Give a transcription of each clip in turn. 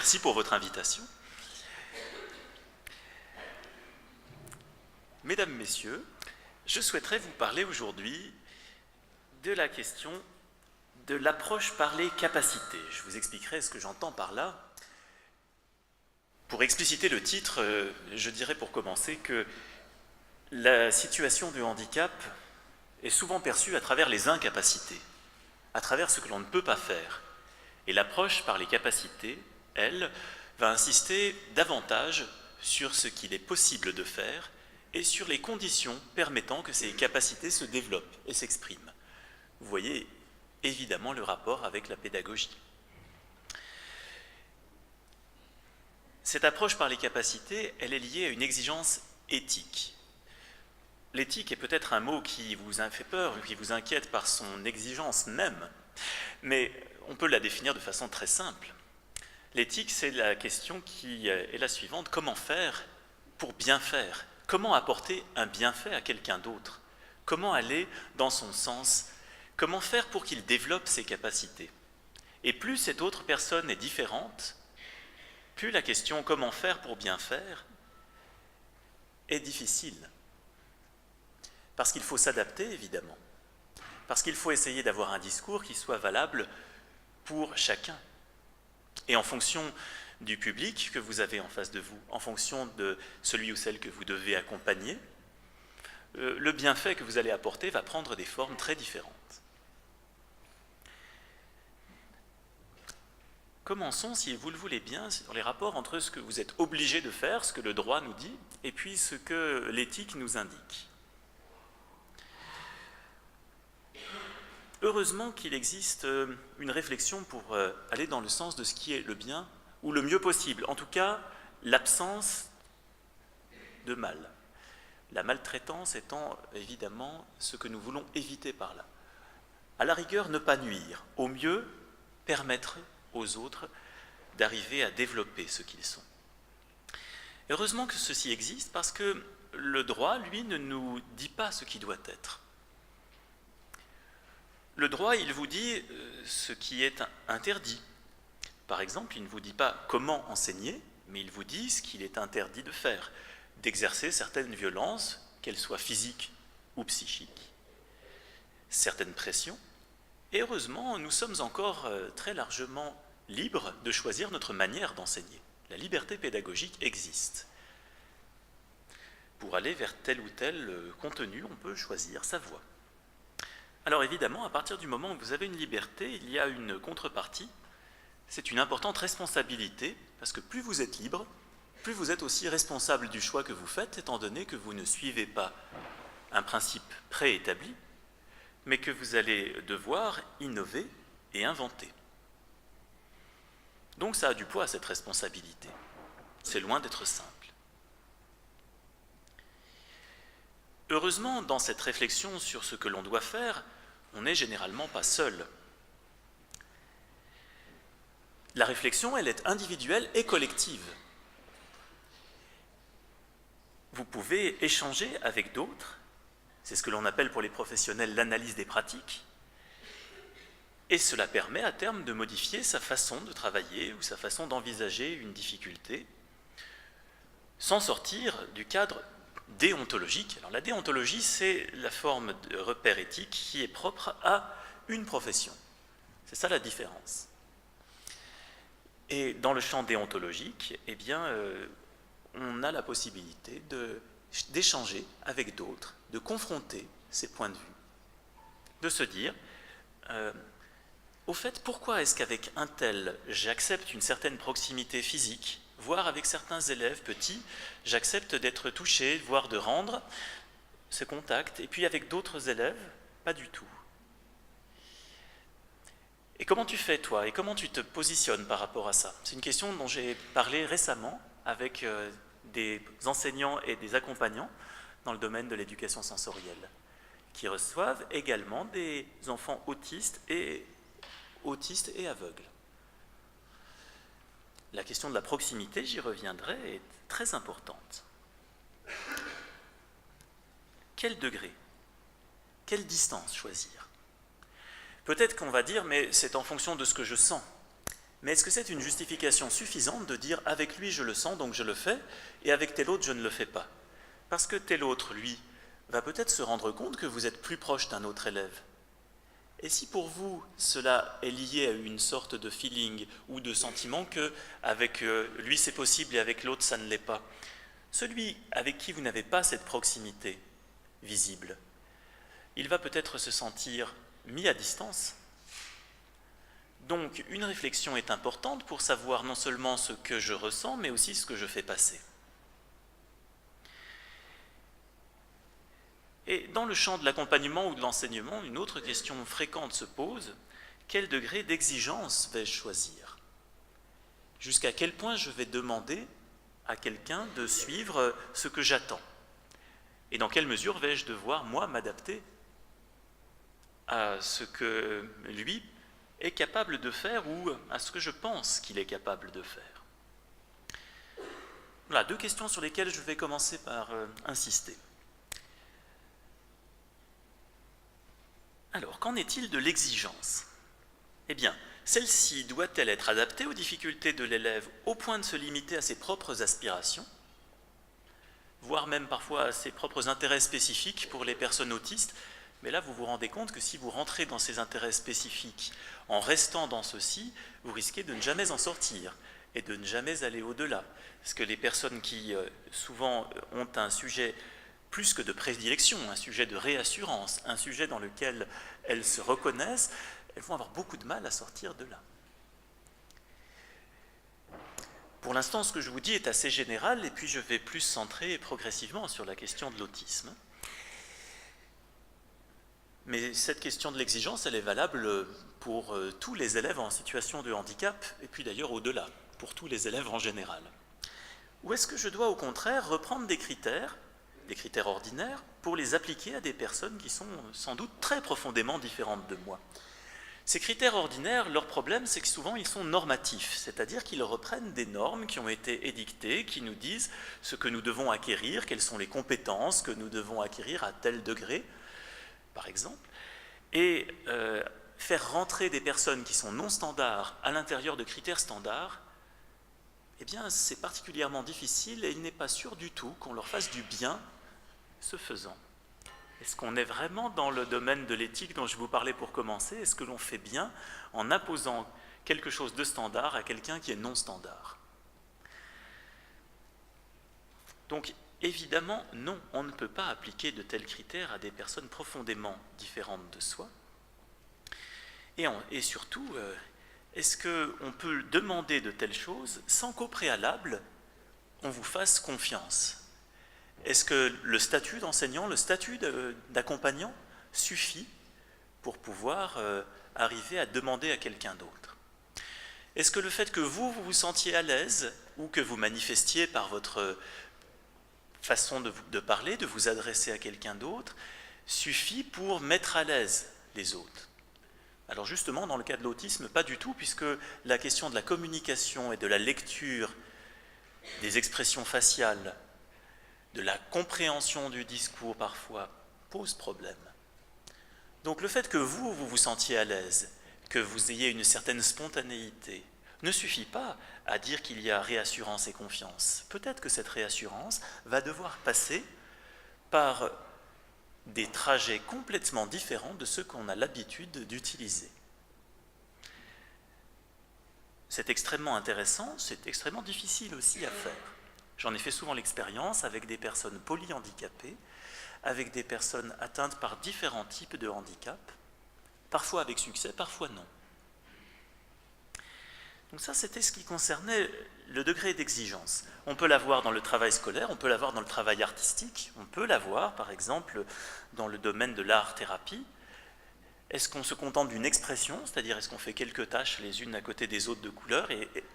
Merci pour votre invitation. Mesdames, Messieurs, je souhaiterais vous parler aujourd'hui de la question de l'approche par les capacités. Je vous expliquerai ce que j'entends par là. Pour expliciter le titre, je dirais pour commencer que la situation du handicap est souvent perçue à travers les incapacités, à travers ce que l'on ne peut pas faire. Et l'approche par les capacités, elle, va insister davantage sur ce qu'il est possible de faire et sur les conditions permettant que ces capacités se développent et s'expriment. Vous voyez évidemment le rapport avec la pédagogie. Cette approche par les capacités, elle est liée à une exigence éthique. L'éthique est peut-être un mot qui vous a fait peur, qui vous inquiète par son exigence même, mais on peut la définir de façon très simple. L'éthique, c'est la question qui est la suivante: comment faire pour bien faire? Comment apporter un bienfait à quelqu'un d'autre? Comment aller dans son sens? Comment faire pour qu'il développe ses capacités? Et plus cette autre personne est différente, plus la question comment faire pour bien faire est difficile. Parce qu'il faut s'adapter, évidemment. Parce qu'il faut essayer d'avoir un discours qui soit valable pour chacun. Et en fonction du public que vous avez en face de vous, en fonction de celui ou celle que vous devez accompagner, le bienfait que vous allez apporter va prendre des formes très différentes. Commençons, si vous le voulez bien, sur les rapports entre ce que vous êtes obligé de faire, ce que le droit nous dit, et puis ce que l'éthique nous indique. Heureusement qu'il existe une réflexion pour aller dans le sens de ce qui est le bien ou le mieux possible, en tout cas l'absence de mal. La maltraitance étant évidemment ce que nous voulons éviter par là. À la rigueur, ne pas nuire, au mieux permettre aux autres d'arriver à développer ce qu'ils sont. Heureusement que ceci existe parce que le droit, lui, ne nous dit pas ce qui doit être. Le droit, il vous dit ce qui est interdit. Par exemple, il ne vous dit pas comment enseigner, mais il vous dit ce qu'il est interdit de faire, d'exercer certaines violences, qu'elles soient physiques ou psychiques, certaines pressions. Et heureusement, nous sommes encore très largement libres de choisir notre manière d'enseigner. La liberté pédagogique existe. Pour aller vers tel ou tel contenu, on peut choisir sa voie. Alors évidemment, à partir du moment où vous avez une liberté, il y a une contrepartie. C'est une importante responsabilité, parce que plus vous êtes libre, plus vous êtes aussi responsable du choix que vous faites, étant donné que vous ne suivez pas un principe préétabli, mais que vous allez devoir innover et inventer. Donc ça a du poids, cette responsabilité. C'est loin d'être simple. Heureusement, dans cette réflexion sur ce que l'on doit faire, on n'est généralement pas seul. La réflexion, elle est individuelle et collective. Vous pouvez échanger avec d'autres, c'est ce que l'on appelle pour les professionnels l'analyse des pratiques, et cela permet à terme de modifier sa façon de travailler ou sa façon d'envisager une difficulté, sans sortir du cadre déontologique. Alors la déontologie, c'est la forme de repère éthique qui est propre à une profession. C'est ça la différence. Et dans le champ déontologique, eh bien, on a la possibilité d'échanger avec d'autres, de confronter ces points de vue, de se dire, au fait, pourquoi est-ce qu'avec un tel, j'accepte une certaine proximité physique, voire avec certains élèves petits, j'accepte d'être touché, voire de rendre ce contact, et puis avec d'autres élèves, pas du tout. Et comment tu fais, toi, et comment tu te positionnes par rapport à ça? C'est une question dont j'ai parlé récemment avec des enseignants et des accompagnants dans le domaine de l'éducation sensorielle, qui reçoivent également des enfants autistes et aveugles. La question de la proximité, j'y reviendrai, est très importante. Quel degré? Quelle distance choisir? Peut-être qu'on va dire, mais c'est en fonction de ce que je sens. Mais est-ce que c'est une justification suffisante de dire « avec lui je le sens, donc je le fais, et avec tel autre je ne le fais pas » ? Parce que tel autre, lui, va peut-être se rendre compte que vous êtes plus proche d'un autre élève. Et si pour vous, cela est lié à une sorte de feeling ou de sentiment que avec lui c'est possible et avec l'autre ça ne l'est pas, celui avec qui vous n'avez pas cette proximité visible, il va peut-être se sentir mis à distance. Donc une réflexion est importante pour savoir non seulement ce que je ressens, mais aussi ce que je fais passer. Et dans le champ de l'accompagnement ou de l'enseignement, une autre question fréquente se pose, quel degré d'exigence vais-je choisir ? Jusqu'à quel point je vais demander à quelqu'un de suivre ce que j'attends ? Et dans quelle mesure vais-je devoir, moi, m'adapter à ce que lui est capable de faire ou à ce que je pense qu'il est capable de faire ? Voilà, deux questions sur lesquelles je vais commencer par insister. Alors, qu'en est-il de l'exigence ? Eh bien, celle-ci doit-elle être adaptée aux difficultés de l'élève au point de se limiter à ses propres aspirations, voire même parfois à ses propres intérêts spécifiques pour les personnes autistes ? Mais là, vous vous rendez compte que si vous rentrez dans ces intérêts spécifiques en restant dans ceux-ci, vous risquez de ne jamais en sortir et de ne jamais aller au-delà. Parce que les personnes qui souvent ont un sujet plus que de prédilection, un sujet de réassurance, un sujet dans lequel elles se reconnaissent, elles vont avoir beaucoup de mal à sortir de là. Pour l'instant, ce que je vous dis est assez général, et puis je vais plus centrer progressivement sur la question de l'autisme. Mais cette question de l'exigence, elle est valable pour tous les élèves en situation de handicap, et puis d'ailleurs au-delà, pour tous les élèves en général. Ou est-ce que je dois au contraire reprendre des critères ordinaires, pour les appliquer à des personnes qui sont sans doute très profondément différentes de moi ? Ces critères ordinaires, leur problème, c'est que souvent ils sont normatifs, c'est-à-dire qu'ils reprennent des normes qui ont été édictées, qui nous disent ce que nous devons acquérir, quelles sont les compétences que nous devons acquérir à tel degré, par exemple, et faire rentrer des personnes qui sont non standards à l'intérieur de critères standards, eh bien c'est particulièrement difficile et il n'est pas sûr du tout qu'on leur fasse du bien ce faisant. Est-ce qu'on est vraiment dans le domaine de l'éthique dont je vous parlais pour commencer ? Est-ce que l'on fait bien en imposant quelque chose de standard à quelqu'un qui est non standard ? Donc évidemment, non, on ne peut pas appliquer de tels critères à des personnes profondément différentes de soi. Et surtout, est-ce qu'on peut demander de telles choses sans qu'au préalable, on vous fasse confiance ? Est-ce que le statut d'enseignant, le statut d'accompagnant suffit pour pouvoir arriver à demander à quelqu'un d'autre ? Est-ce que le fait que vous vous sentiez à l'aise ou que vous manifestiez par votre façon de parler, de vous adresser à quelqu'un d'autre, suffit pour mettre à l'aise les autres ? Alors justement, dans le cas de l'autisme, pas du tout, puisque la question de la communication et de la lecture des expressions faciales, de la compréhension du discours parfois, pose problème. Donc le fait que vous vous sentiez à l'aise, que vous ayez une certaine spontanéité, ne suffit pas à dire qu'il y a réassurance et confiance. Peut-être que cette réassurance va devoir passer par des trajets complètement différents de ceux qu'on a l'habitude d'utiliser. C'est extrêmement intéressant, c'est extrêmement difficile aussi à faire. J'en ai fait souvent l'expérience avec des personnes polyhandicapées, avec des personnes atteintes par différents types de handicap, parfois avec succès, parfois non. Donc ça, c'était ce qui concernait le degré d'exigence. On peut l'avoir dans le travail scolaire, on peut l'avoir dans le travail artistique, on peut l'avoir, par exemple, dans le domaine de l'art-thérapie. Est-ce qu'on se contente d'une expression, c'est-à-dire est-ce qu'on fait quelques tâches les unes à côté des autres de couleur,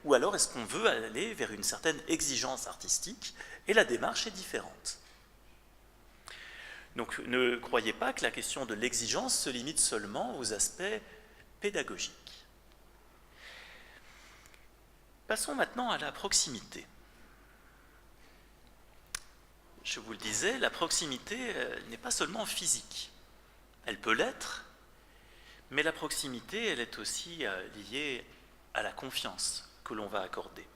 ou alors est-ce qu'on veut aller vers une certaine exigence artistique, et la démarche est différente. Donc ne croyez pas que la question de l'exigence se limite seulement aux aspects pédagogiques. Passons maintenant à la proximité. Je vous le disais, la proximité n'est pas seulement physique. Elle peut l'être, mais la proximité, elle est aussi liée à la confiance que l'on va accorder.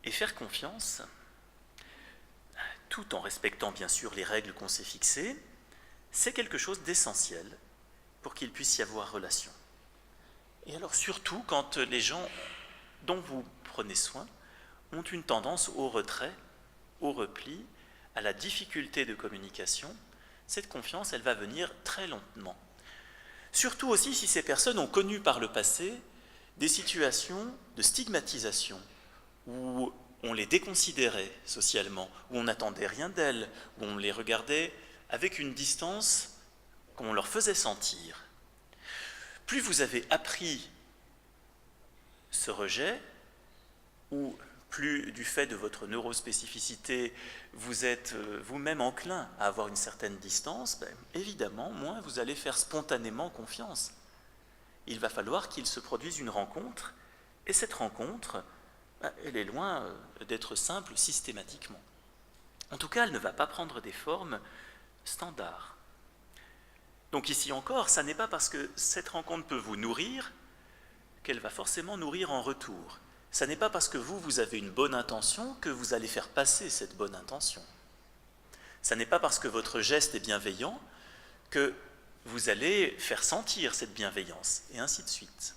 Et faire confiance, tout en respectant bien sûr les règles qu'on s'est fixées, c'est quelque chose d'essentiel pour qu'il puisse y avoir relation. Et alors surtout quand les gens dont vous prenez soin ont une tendance au retrait, au repli, à la difficulté de communication, cette confiance, elle va venir très lentement. Surtout aussi si ces personnes ont connu par le passé des situations de stigmatisation, où on les déconsidérait socialement, où on n'attendait rien d'elles, où on les regardait avec une distance qu'on leur faisait sentir. Plus vous avez appris ce rejet, ou plus du fait de votre neurospécificité, vous êtes vous-même enclin à avoir une certaine distance, évidemment, moins vous allez faire spontanément confiance. Il va falloir qu'il se produise une rencontre, et cette rencontre, elle est loin d'être simple systématiquement. En tout cas, elle ne va pas prendre des formes standards. Donc ici encore, ça n'est pas parce que cette rencontre peut vous nourrir qu'elle va forcément nourrir en retour. Ça n'est pas parce que vous avez une bonne intention que vous allez faire passer cette bonne intention. Ça n'est pas parce que votre geste est bienveillant que vous allez faire sentir cette bienveillance, et ainsi de suite.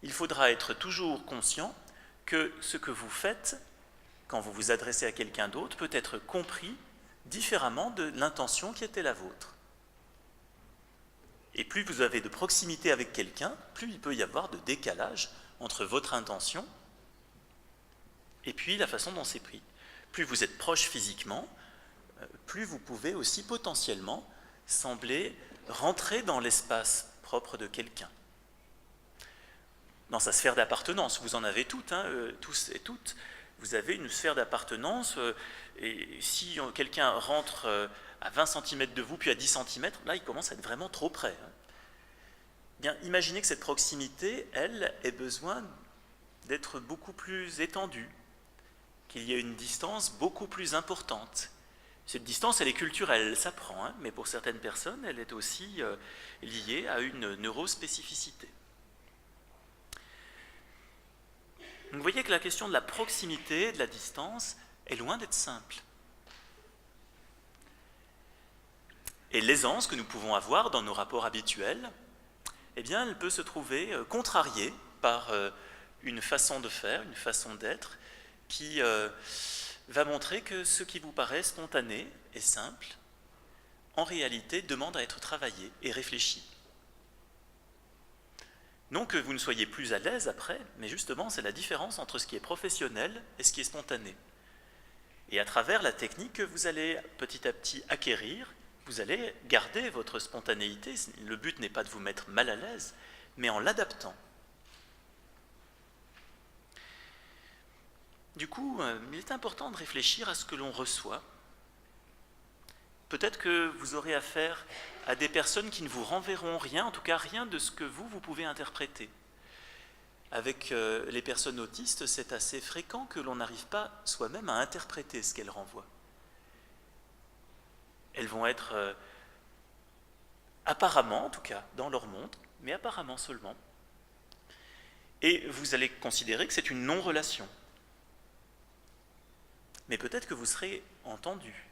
Il faudra être toujours conscient que ce que vous faites, quand vous vous adressez à quelqu'un d'autre, peut être compris différemment de l'intention qui était la vôtre. Et plus vous avez de proximité avec quelqu'un, plus il peut y avoir de décalage entre votre intention et puis la façon dont c'est pris. Plus vous êtes proche physiquement, plus vous pouvez aussi potentiellement sembler rentrer dans l'espace propre de quelqu'un. Dans sa sphère d'appartenance, vous en avez toutes, tous et toutes. Vous avez une sphère d'appartenance, et si quelqu'un rentre à 20 cm de vous, puis à 10 cm, là il commence à être vraiment trop près. Bien, imaginez que cette proximité, elle, ait besoin d'être beaucoup plus étendue, qu'il y ait une distance beaucoup plus importante. Cette distance, elle est culturelle, elle s'apprend, mais pour certaines personnes, elle est aussi liée à une neurospécificité. Donc vous voyez que la question de la proximité, de la distance, est loin d'être simple. Et l'aisance que nous pouvons avoir dans nos rapports habituels, eh bien, elle peut se trouver contrariée par une façon de faire, une façon d'être, qui va montrer que ce qui vous paraît spontané et simple, en réalité, demande à être travaillé et réfléchi. Non que vous ne soyez plus à l'aise après, mais justement, c'est la différence entre ce qui est professionnel et ce qui est spontané. Et à travers la technique que vous allez petit à petit acquérir, vous allez garder votre spontanéité. Le but n'est pas de vous mettre mal à l'aise, mais en l'adaptant. Du coup, il est important de réfléchir à ce que l'on reçoit. Peut-être que vous aurez affaire à des personnes qui ne vous renverront rien, en tout cas rien de ce que vous pouvez interpréter. Avec les personnes autistes, c'est assez fréquent que l'on n'arrive pas soi-même à interpréter ce qu'elles renvoient. Elles vont être, apparemment en tout cas, dans leur monde, mais apparemment seulement. Et vous allez considérer que c'est une non-relation. Mais peut-être que vous serez entendu.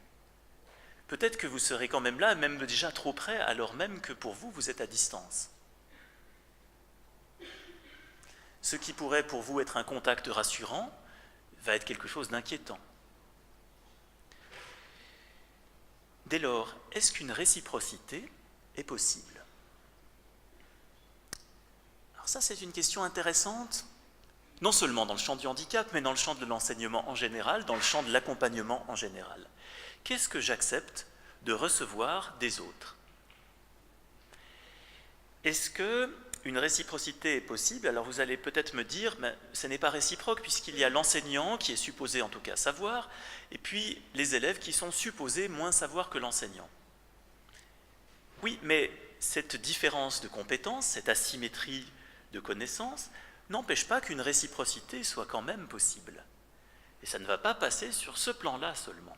Peut-être que vous serez quand même là, même déjà trop près, alors même que pour vous, vous êtes à distance. Ce qui pourrait pour vous être un contact rassurant va être quelque chose d'inquiétant. Dès lors, est-ce qu'une réciprocité est possible? Alors ça, c'est une question intéressante, non seulement dans le champ du handicap, mais dans le champ de l'enseignement en général, dans le champ de l'accompagnement en général. Qu'est-ce que j'accepte de recevoir des autres? Est-ce qu'une réciprocité est possible? Alors vous allez peut-être me dire, mais ce n'est pas réciproque puisqu'il y a l'enseignant qui est supposé en tout cas savoir, et puis les élèves qui sont supposés moins savoir que l'enseignant. Oui, mais cette différence de compétences, cette asymétrie de connaissances, n'empêche pas qu'une réciprocité soit quand même possible. Et ça ne va pas passer sur ce plan-là seulement.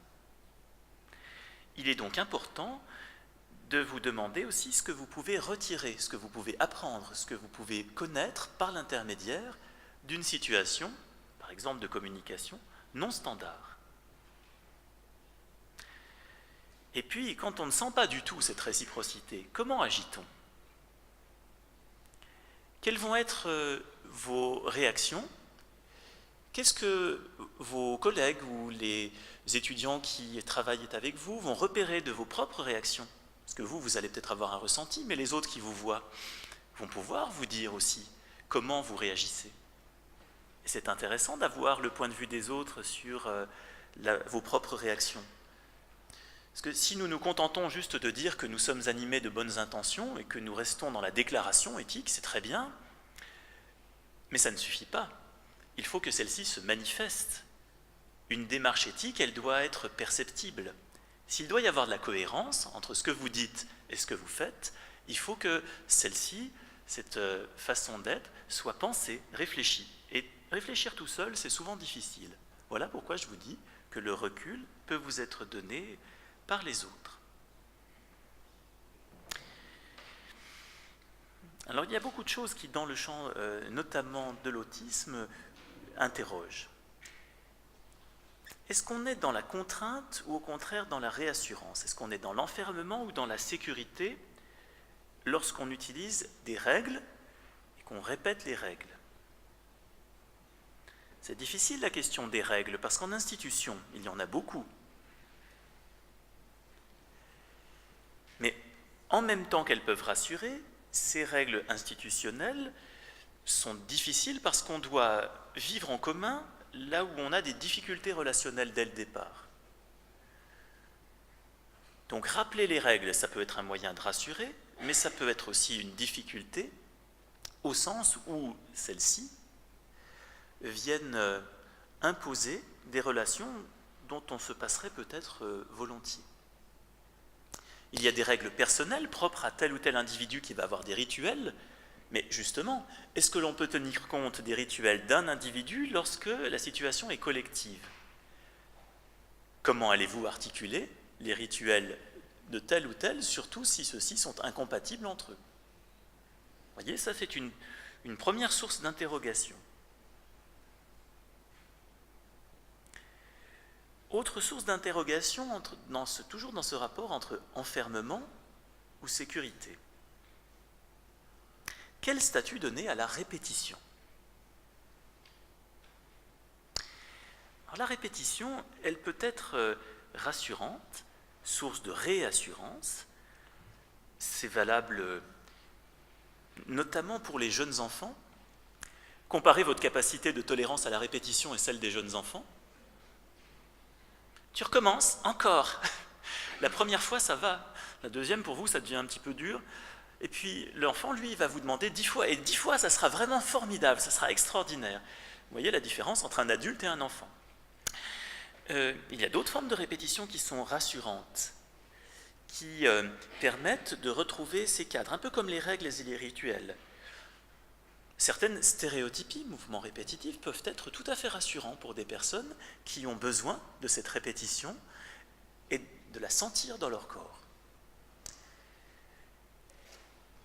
Il est donc important de vous demander aussi ce que vous pouvez retirer, ce que vous pouvez apprendre, ce que vous pouvez connaître par l'intermédiaire d'une situation, par exemple de communication, non standard. Et puis, quand on ne sent pas du tout cette réciprocité, comment agit-on? Quelles vont être vos réactions? Qu'est-ce que vos collègues ou les étudiants qui travaillent avec vous vont repérer de vos propres réactions? Parce que vous allez peut-être avoir un ressenti, mais les autres qui vous voient vont pouvoir vous dire aussi comment vous réagissez. Et c'est intéressant d'avoir le point de vue des autres sur vos propres réactions. Parce que si nous nous contentons juste de dire que nous sommes animés de bonnes intentions et que nous restons dans la déclaration éthique, c'est très bien, mais ça ne suffit pas. Il faut que celle-ci se manifeste. Une démarche éthique, elle doit être perceptible. S'il doit y avoir de la cohérence entre ce que vous dites et ce que vous faites, il faut que celle-ci, cette façon d'être, soit pensée, réfléchie. Et réfléchir tout seul, c'est souvent difficile. Voilà pourquoi je vous dis que le recul peut vous être donné par les autres. Alors il y a beaucoup de choses qui, dans le champ notamment de l'autisme, interrogent. Est-ce qu'on est dans la contrainte ou au contraire dans la réassurance? Est-ce qu'on est dans l'enfermement ou dans la sécurité lorsqu'on utilise des règles et qu'on répète les règles? C'est difficile la question des règles parce qu'en institution, il y en a beaucoup. Mais en même temps qu'elles peuvent rassurer, ces règles institutionnelles sont difficiles parce qu'on doit vivre en commun là où on a des difficultés relationnelles dès le départ. Donc rappeler les règles, ça peut être un moyen de rassurer, mais ça peut être aussi une difficulté au sens où celles-ci viennent imposer des relations dont on se passerait peut-être volontiers. Il y a des règles personnelles propres à tel ou tel individu qui va avoir des rituels, mais justement, est-ce que l'on peut tenir compte des rituels d'un individu lorsque la situation est collective? Comment allez-vous articuler les rituels de tel ou tel, surtout si ceux-ci sont incompatibles entre eux? Vous voyez, ça c'est une première source d'interrogation. Autre source d'interrogation, toujours dans ce rapport entre enfermement ou sécurité. Quel statut donner à la répétition? Alors, la répétition, elle peut être rassurante, source de réassurance. C'est valable notamment pour les jeunes enfants. Comparez votre capacité de tolérance à la répétition et celle des jeunes enfants. Tu recommences, encore. La première fois, ça va. La deuxième, pour vous, ça devient un petit peu dur. Et puis, l'enfant, lui, va vous demander 10 fois. Et 10 fois, ça sera vraiment formidable, ça sera extraordinaire. Vous voyez la différence entre un adulte et un enfant. Il y a d'autres formes de répétition qui sont rassurantes, qui permettent de retrouver ces cadres, un peu comme les règles et les rituels. Certaines stéréotypies, mouvements répétitifs, peuvent être tout à fait rassurants pour des personnes qui ont besoin de cette répétition et de la sentir dans leur corps.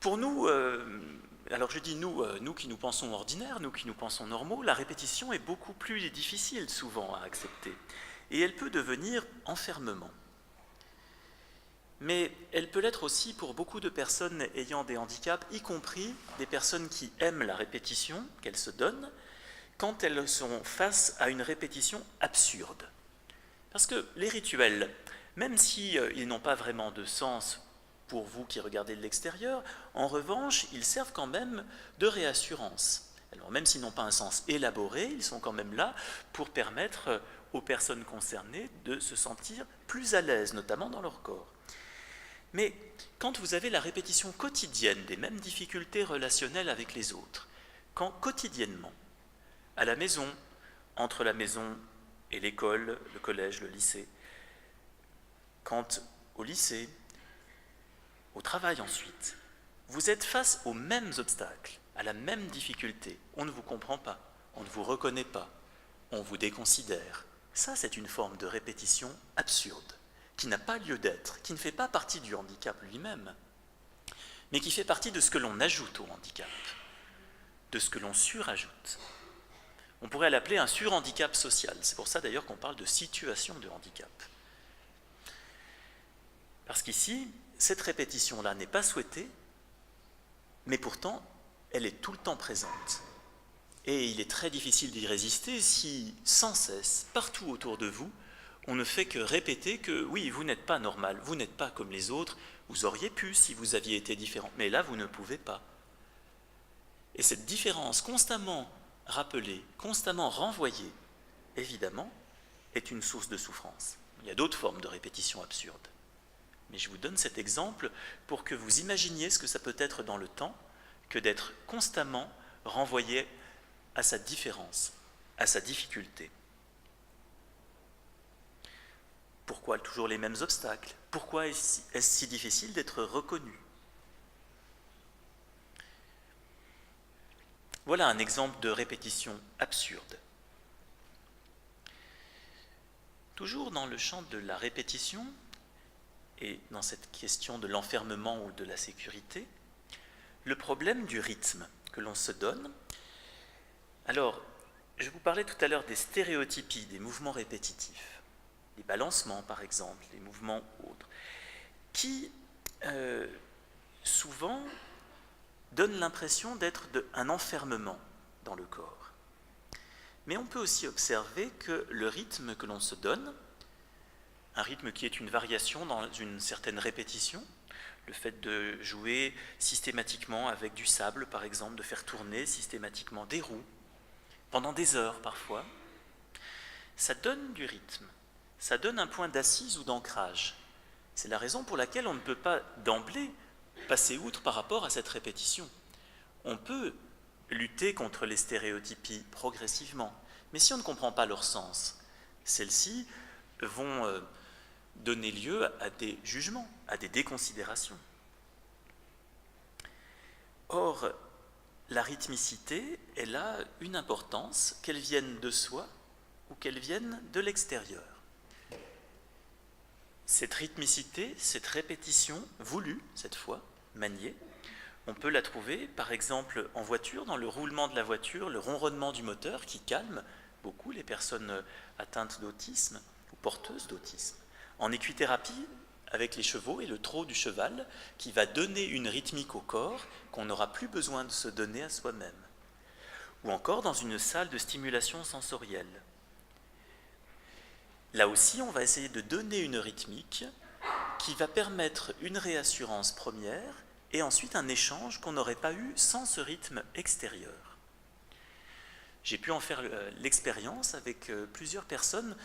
Pour nous, alors je dis nous qui nous pensons ordinaires, nous qui nous pensons normaux, la répétition est beaucoup plus difficile souvent à accepter et elle peut devenir enfermement. Mais elle peut l'être aussi pour beaucoup de personnes ayant des handicaps, y compris des personnes qui aiment la répétition, qu'elles se donnent, quand elles sont face à une répétition absurde. Parce que les rituels, même s'ils n'ont pas vraiment de sens pour vous qui regardez de l'extérieur, en revanche, ils servent quand même de réassurance. Alors même s'ils n'ont pas un sens élaboré, ils sont quand même là pour permettre aux personnes concernées de se sentir plus à l'aise, notamment dans leur corps. Mais quand vous avez la répétition quotidienne des mêmes difficultés relationnelles avec les autres, quand quotidiennement, à la maison, entre la maison et l'école, le collège, le lycée, quand au lycée, au travail ensuite, vous êtes face aux mêmes obstacles, à la même difficulté, on ne vous comprend pas, on ne vous reconnaît pas, on vous déconsidère. Ça, c'est une forme de répétition absurde qui n'a pas lieu d'être, qui ne fait pas partie du handicap lui-même, mais qui fait partie de ce que l'on ajoute au handicap, de ce que l'on surajoute. On pourrait l'appeler un surhandicap social. C'est pour ça d'ailleurs qu'on parle de situation de handicap. Parce qu'ici, cette répétition-là n'est pas souhaitée, mais pourtant, elle est tout le temps présente. Et il est très difficile d'y résister si, sans cesse, partout autour de vous, on ne fait que répéter que oui, vous n'êtes pas normal, vous n'êtes pas comme les autres, vous auriez pu si vous aviez été différent, mais là, vous ne pouvez pas. Et cette différence constamment rappelée, constamment renvoyée, évidemment, est une source de souffrance. Il y a d'autres formes de répétition absurde. Mais je vous donne cet exemple pour que vous imaginiez ce que ça peut être dans le temps que d'être constamment renvoyé à sa différence, à sa difficulté. Pourquoi toujours les mêmes obstacles? Pourquoi est-ce si difficile d'être reconnu? Voilà un exemple de répétition absurde. Toujours dans le champ de la répétition, et dans cette question de l'enfermement ou de la sécurité, le problème du rythme que l'on se donne. Alors, je vous parlais tout à l'heure des stéréotypies, des mouvements répétitifs, les balancements par exemple, les mouvements autres, qui souvent donnent l'impression d'être un enfermement dans le corps. Mais on peut aussi observer que le rythme que l'on se donne, un rythme qui est une variation dans une certaine répétition, le fait de jouer systématiquement avec du sable, par exemple, de faire tourner systématiquement des roues, pendant des heures parfois, ça donne du rythme, ça donne un point d'assise ou d'ancrage. C'est la raison pour laquelle on ne peut pas d'emblée passer outre par rapport à cette répétition. On peut lutter contre les stéréotypies progressivement, mais si on ne comprend pas leur sens, celles-ci vont donner lieu à des jugements, à des déconsidérations. Or, la rythmicité, elle a une importance, qu'elle vienne de soi ou qu'elle vienne de l'extérieur. Cette rythmicité, cette répétition voulue, cette fois, maniée, on peut la trouver, par exemple, en voiture, dans le roulement de la voiture, le ronronnement du moteur qui calme beaucoup les personnes atteintes d'autisme ou porteuses d'autisme. En équithérapie, avec les chevaux et le trot du cheval, qui va donner une rythmique au corps qu'on n'aura plus besoin de se donner à soi-même. Ou encore dans une salle de stimulation sensorielle. Là aussi, on va essayer de donner une rythmique qui va permettre une réassurance première et ensuite un échange qu'on n'aurait pas eu sans ce rythme extérieur. J'ai pu en faire l'expérience avec plusieurs personnes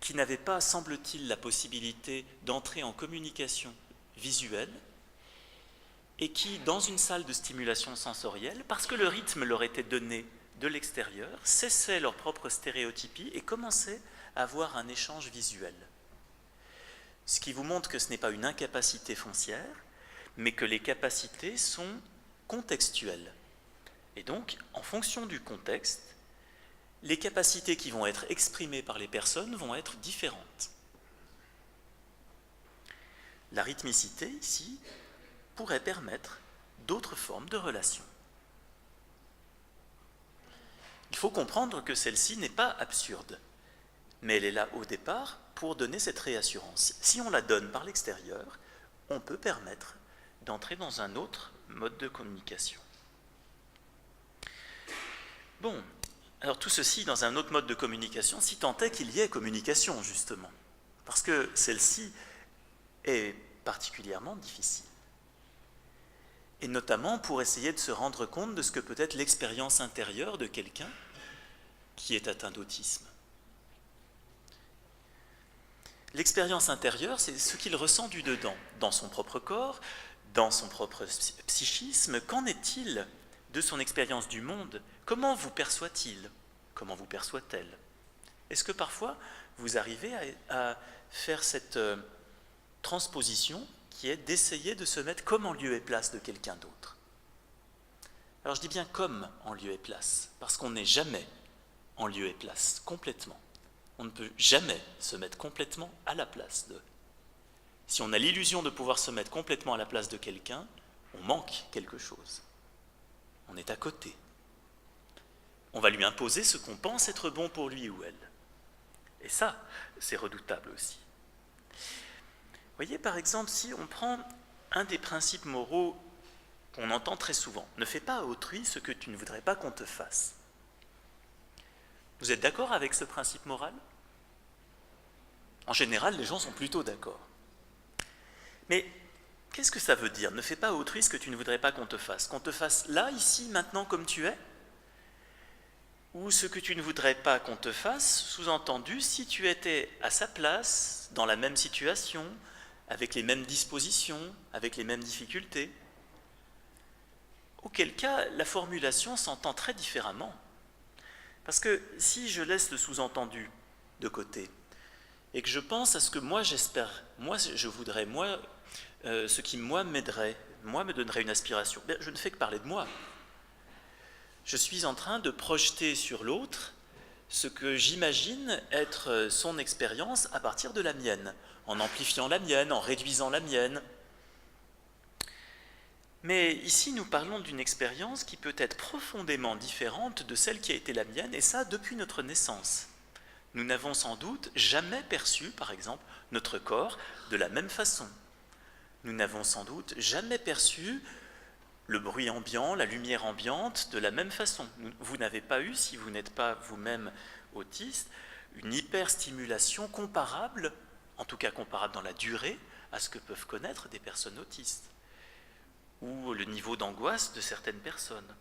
qui n'avaient pas, semble-t-il, la possibilité d'entrer en communication visuelle et qui, dans une salle de stimulation sensorielle, parce que le rythme leur était donné de l'extérieur, cessaient leur propre stéréotypie et commençaient à avoir un échange visuel. Ce qui vous montre que ce n'est pas une incapacité foncière, mais que les capacités sont contextuelles. Et donc, en fonction du contexte, les capacités qui vont être exprimées par les personnes vont être différentes. La rythmicité, ici, pourrait permettre d'autres formes de relations. Il faut comprendre que celle-ci n'est pas absurde, mais elle est là au départ pour donner cette réassurance. Si on la donne par l'extérieur, on peut permettre d'entrer dans un autre mode de communication. Bon, alors tout ceci dans un autre mode de communication, si tant est qu'il y ait communication, justement, parce que celle-ci est particulièrement difficile. Et notamment pour essayer de se rendre compte de ce que peut être l'expérience intérieure de quelqu'un qui est atteint d'autisme. L'expérience intérieure, c'est ce qu'il ressent du dedans, dans son propre corps, dans son propre psychisme. Qu'en est-il de son expérience du monde? Comment vous perçoit-il? Comment vous perçoit-elle? Est-ce que parfois vous arrivez à faire cette transposition qui est d'essayer de se mettre comme en lieu et place de quelqu'un d'autre? Alors je dis bien comme en lieu et place, parce qu'on n'est jamais en lieu et place, complètement. On ne peut jamais se mettre complètement à la place d'eux. si on a l'illusion de pouvoir se mettre complètement à la place de quelqu'un, on manque quelque chose. On est à côté. On va lui imposer ce qu'on pense être bon pour lui ou elle. Et ça, c'est redoutable aussi. Vous voyez, par exemple, si on prend un des principes moraux qu'on entend très souvent, ne fais pas à autrui ce que tu ne voudrais pas qu'on te fasse. Vous êtes d'accord avec ce principe moral ? En général, les gens sont plutôt d'accord. Mais qu'est-ce que ça veut dire ? Ne fais pas à autrui ce que tu ne voudrais pas qu'on te fasse. Qu'on te fasse là, ici, maintenant, comme tu es ? Ou ce que tu ne voudrais pas qu'on te fasse, sous-entendu, si tu étais à sa place, dans la même situation, avec les mêmes dispositions, avec les mêmes difficultés. Auquel cas, la formulation s'entend très différemment. Parce que si je laisse le sous-entendu de côté, et que je pense à ce que moi j'espère, moi je voudrais, ce qui moi m'aiderait, moi me donnerait une aspiration, bien, je ne fais que parler de moi. Je suis en train de projeter sur l'autre ce que j'imagine être son expérience à partir de la mienne, en amplifiant la mienne, en réduisant la mienne. Mais ici, nous parlons d'une expérience qui peut être profondément différente de celle qui a été la mienne, et ça depuis notre naissance. Nous n'avons sans doute jamais perçu, par exemple, notre corps de la même façon. Nous n'avons sans doute jamais perçu le bruit ambiant, la lumière ambiante de la même façon. Vous n'avez pas eu, si vous n'êtes pas vous-même autiste, une hyperstimulation comparable, en tout cas comparable dans la durée, à ce que peuvent connaître des personnes autistes, ou le niveau d'angoisse de certaines personnes.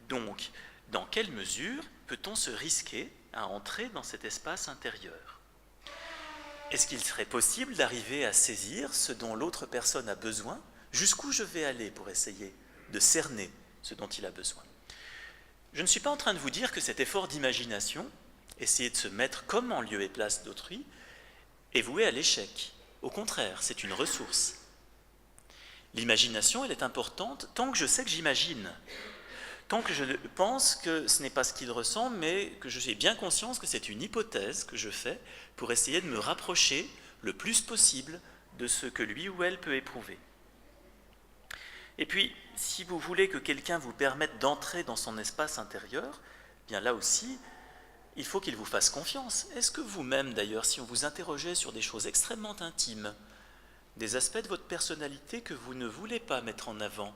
Donc, dans quelle mesure peut-on se risquer à entrer dans cet espace intérieur ? Est-ce qu'il serait possible d'arriver à saisir ce dont l'autre personne a besoin ? Jusqu'où je vais aller pour essayer de cerner ce dont il a besoin ? Je ne suis pas en train de vous dire que cet effort d'imagination, essayer de se mettre comme en lieu et place d'autrui, est voué à l'échec. Au contraire, c'est une ressource. L'imagination, elle est importante tant que je sais que j'imagine, tant que je pense que ce n'est pas ce qu'il ressent, mais que j'ai bien conscience que c'est une hypothèse que je fais pour essayer de me rapprocher le plus possible de ce que lui ou elle peut éprouver. Et puis, si vous voulez que quelqu'un vous permette d'entrer dans son espace intérieur, bien là aussi, il faut qu'il vous fasse confiance. Est-ce que vous-même, d'ailleurs, si on vous interrogeait sur des choses extrêmement intimes, des aspects de votre personnalité que vous ne voulez pas mettre en avant,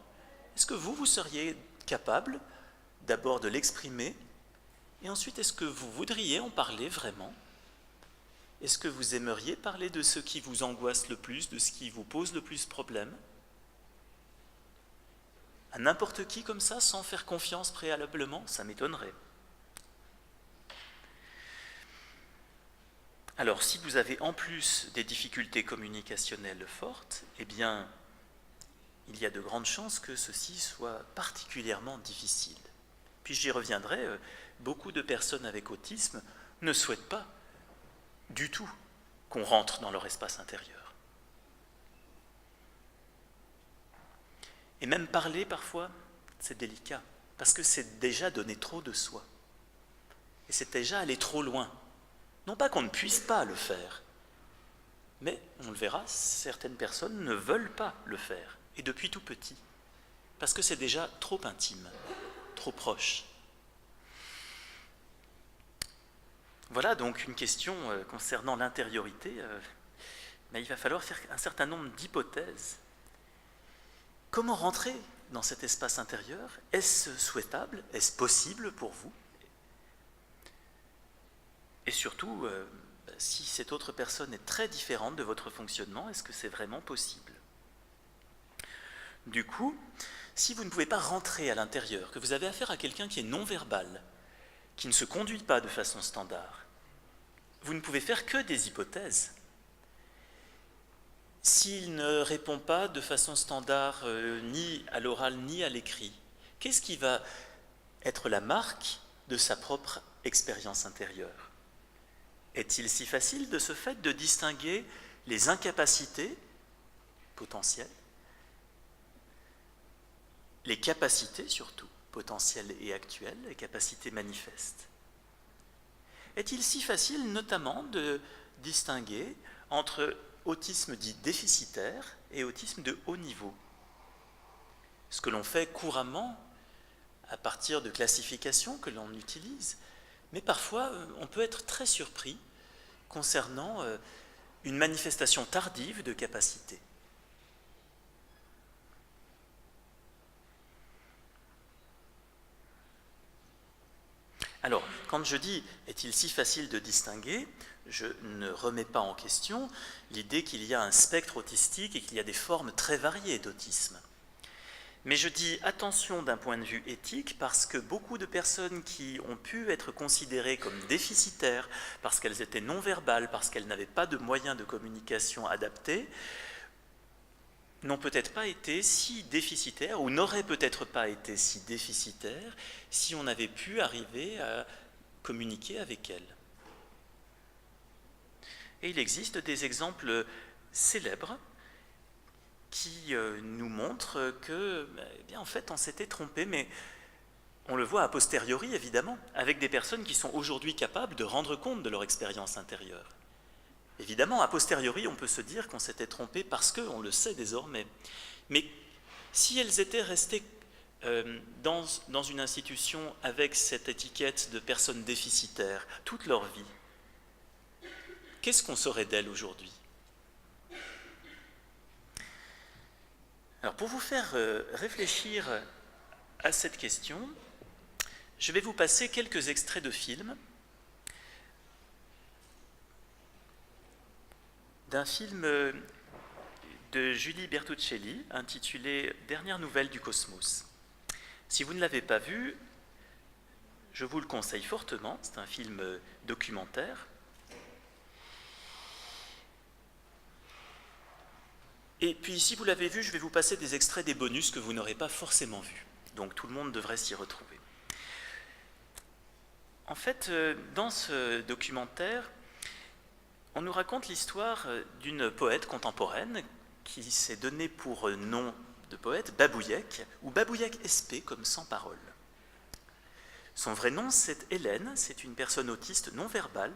est-ce que vous seriez capable d'abord de l'exprimer, et ensuite, est-ce que vous voudriez en parler vraiment ? Est-ce que vous aimeriez parler de ce qui vous angoisse le plus, de ce qui vous pose le plus problème ? À n'importe qui comme ça, sans faire confiance préalablement, ça m'étonnerait. Alors, si vous avez en plus des difficultés communicationnelles fortes, eh bien, il y a de grandes chances que ceci soit particulièrement difficile. Puis j'y reviendrai, beaucoup de personnes avec autisme ne souhaitent pas du tout qu'on rentre dans leur espace intérieur. Et même parler, parfois, c'est délicat, parce que c'est déjà donner trop de soi. Et c'est déjà aller trop loin. Non pas qu'on ne puisse pas le faire, mais, on le verra, certaines personnes ne veulent pas le faire, et depuis tout petit, parce que c'est déjà trop intime, trop proche. Voilà donc une question concernant l'intériorité, mais il va falloir faire un certain nombre d'hypothèses. Comment rentrer dans cet espace intérieur ? Est-ce souhaitable ? Est-ce possible pour vous ? Et surtout, si cette autre personne est très différente de votre fonctionnement, est-ce que c'est vraiment possible ? Du coup, si vous ne pouvez pas rentrer à l'intérieur, que vous avez affaire à quelqu'un qui est non-verbal, qui ne se conduit pas de façon standard, vous ne pouvez faire que des hypothèses. S'il ne répond pas de façon standard ni à l'oral ni à l'écrit, qu'est-ce qui va être la marque de sa propre expérience intérieure ? Est-il si facile de ce fait de distinguer les incapacités potentielles, les capacités surtout, potentielles et actuelles, les capacités manifestes ? Est-il si facile notamment de distinguer entre autisme dit déficitaire et autisme de haut niveau. Ce que l'on fait couramment à partir de classifications que l'on utilise, mais parfois on peut être très surpris concernant une manifestation tardive de capacité. Alors, quand je dis « est-il si facile de distinguer ?», je ne remets pas en question l'idée qu'il y a un spectre autistique et qu'il y a des formes très variées d'autisme. Mais je dis attention d'un point de vue éthique parce que beaucoup de personnes qui ont pu être considérées comme déficitaires, parce qu'elles étaient non-verbales, parce qu'elles n'avaient pas de moyens de communication adaptés, n'ont peut-être pas été si déficitaires ou n'auraient peut-être pas été si déficitaires si on avait pu arriver à communiquer avec elles. Et il existe des exemples célèbres qui nous montrent que, eh bien, en fait, on s'était trompé, mais on le voit a posteriori, évidemment, avec des personnes qui sont aujourd'hui capables de rendre compte de leur expérience intérieure. Évidemment, a posteriori, on peut se dire qu'on s'était trompé parce qu'on le sait désormais. Mais si elles étaient restées dans une institution avec cette étiquette de personnes déficitaires toute leur vie, qu'est-ce qu'on saurait d'elles aujourd'hui ? Alors, pour vous faire réfléchir à cette question, je vais vous passer quelques extraits de films. D'un film de Julie Bertuccelli intitulé « Dernières nouvelles du cosmos ». Si vous ne l'avez pas vu, je vous le conseille fortement, c'est un film documentaire. Et puis si vous l'avez vu, je vais vous passer des extraits des bonus que vous n'aurez pas forcément vus. Donc tout le monde devrait s'y retrouver. En fait, dans ce documentaire, on nous raconte l'histoire d'une poète contemporaine qui s'est donnée pour nom de poète Babouyek, ou Babouyek SP comme sans parole. Son vrai nom, c'est Hélène, c'est une personne autiste non-verbale,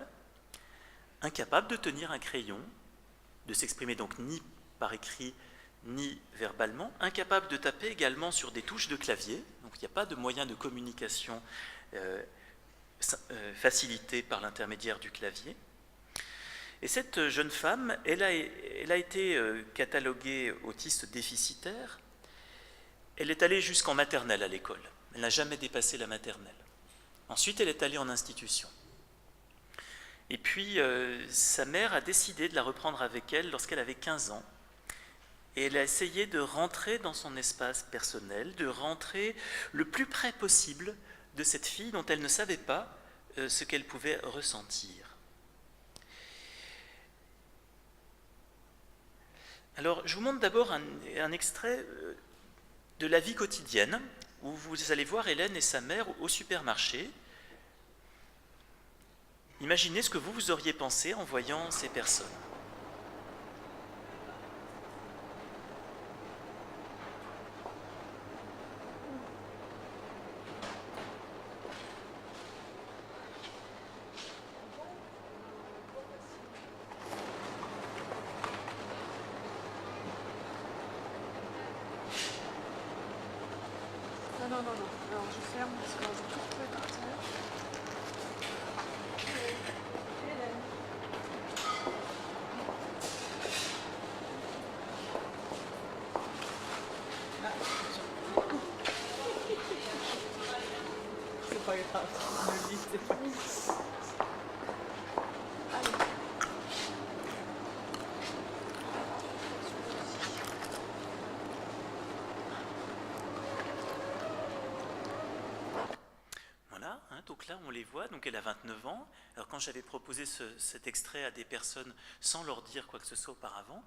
incapable de tenir un crayon, de s'exprimer donc ni par écrit ni verbalement, incapable de taper également sur des touches de clavier, donc il n'y a pas de moyen de communication facilité par l'intermédiaire du clavier. Et cette jeune femme, elle a été cataloguée autiste déficitaire. Elle est allée jusqu'en maternelle à l'école. Elle n'a jamais dépassé la maternelle. Ensuite, elle est allée en institution. Et puis, sa mère a décidé de la reprendre avec elle lorsqu'elle avait 15 ans. Et elle a essayé de rentrer dans son espace personnel, de rentrer le plus près possible de cette fille dont elle ne savait pas ce qu'elle pouvait ressentir. Alors, je vous montre d'abord un extrait de la vie quotidienne, où vous allez voir Hélène et sa mère au supermarché. Imaginez ce que vous auriez pensé en voyant ces personnes. Non, alors je ferme parce que je tout trouver par terre. Hélène. Ah, c'est pas grave, me vite. Allez. Donc là, on les voit, donc elle a 29 ans. Alors quand j'avais proposé cet extrait à des personnes sans leur dire quoi que ce soit auparavant,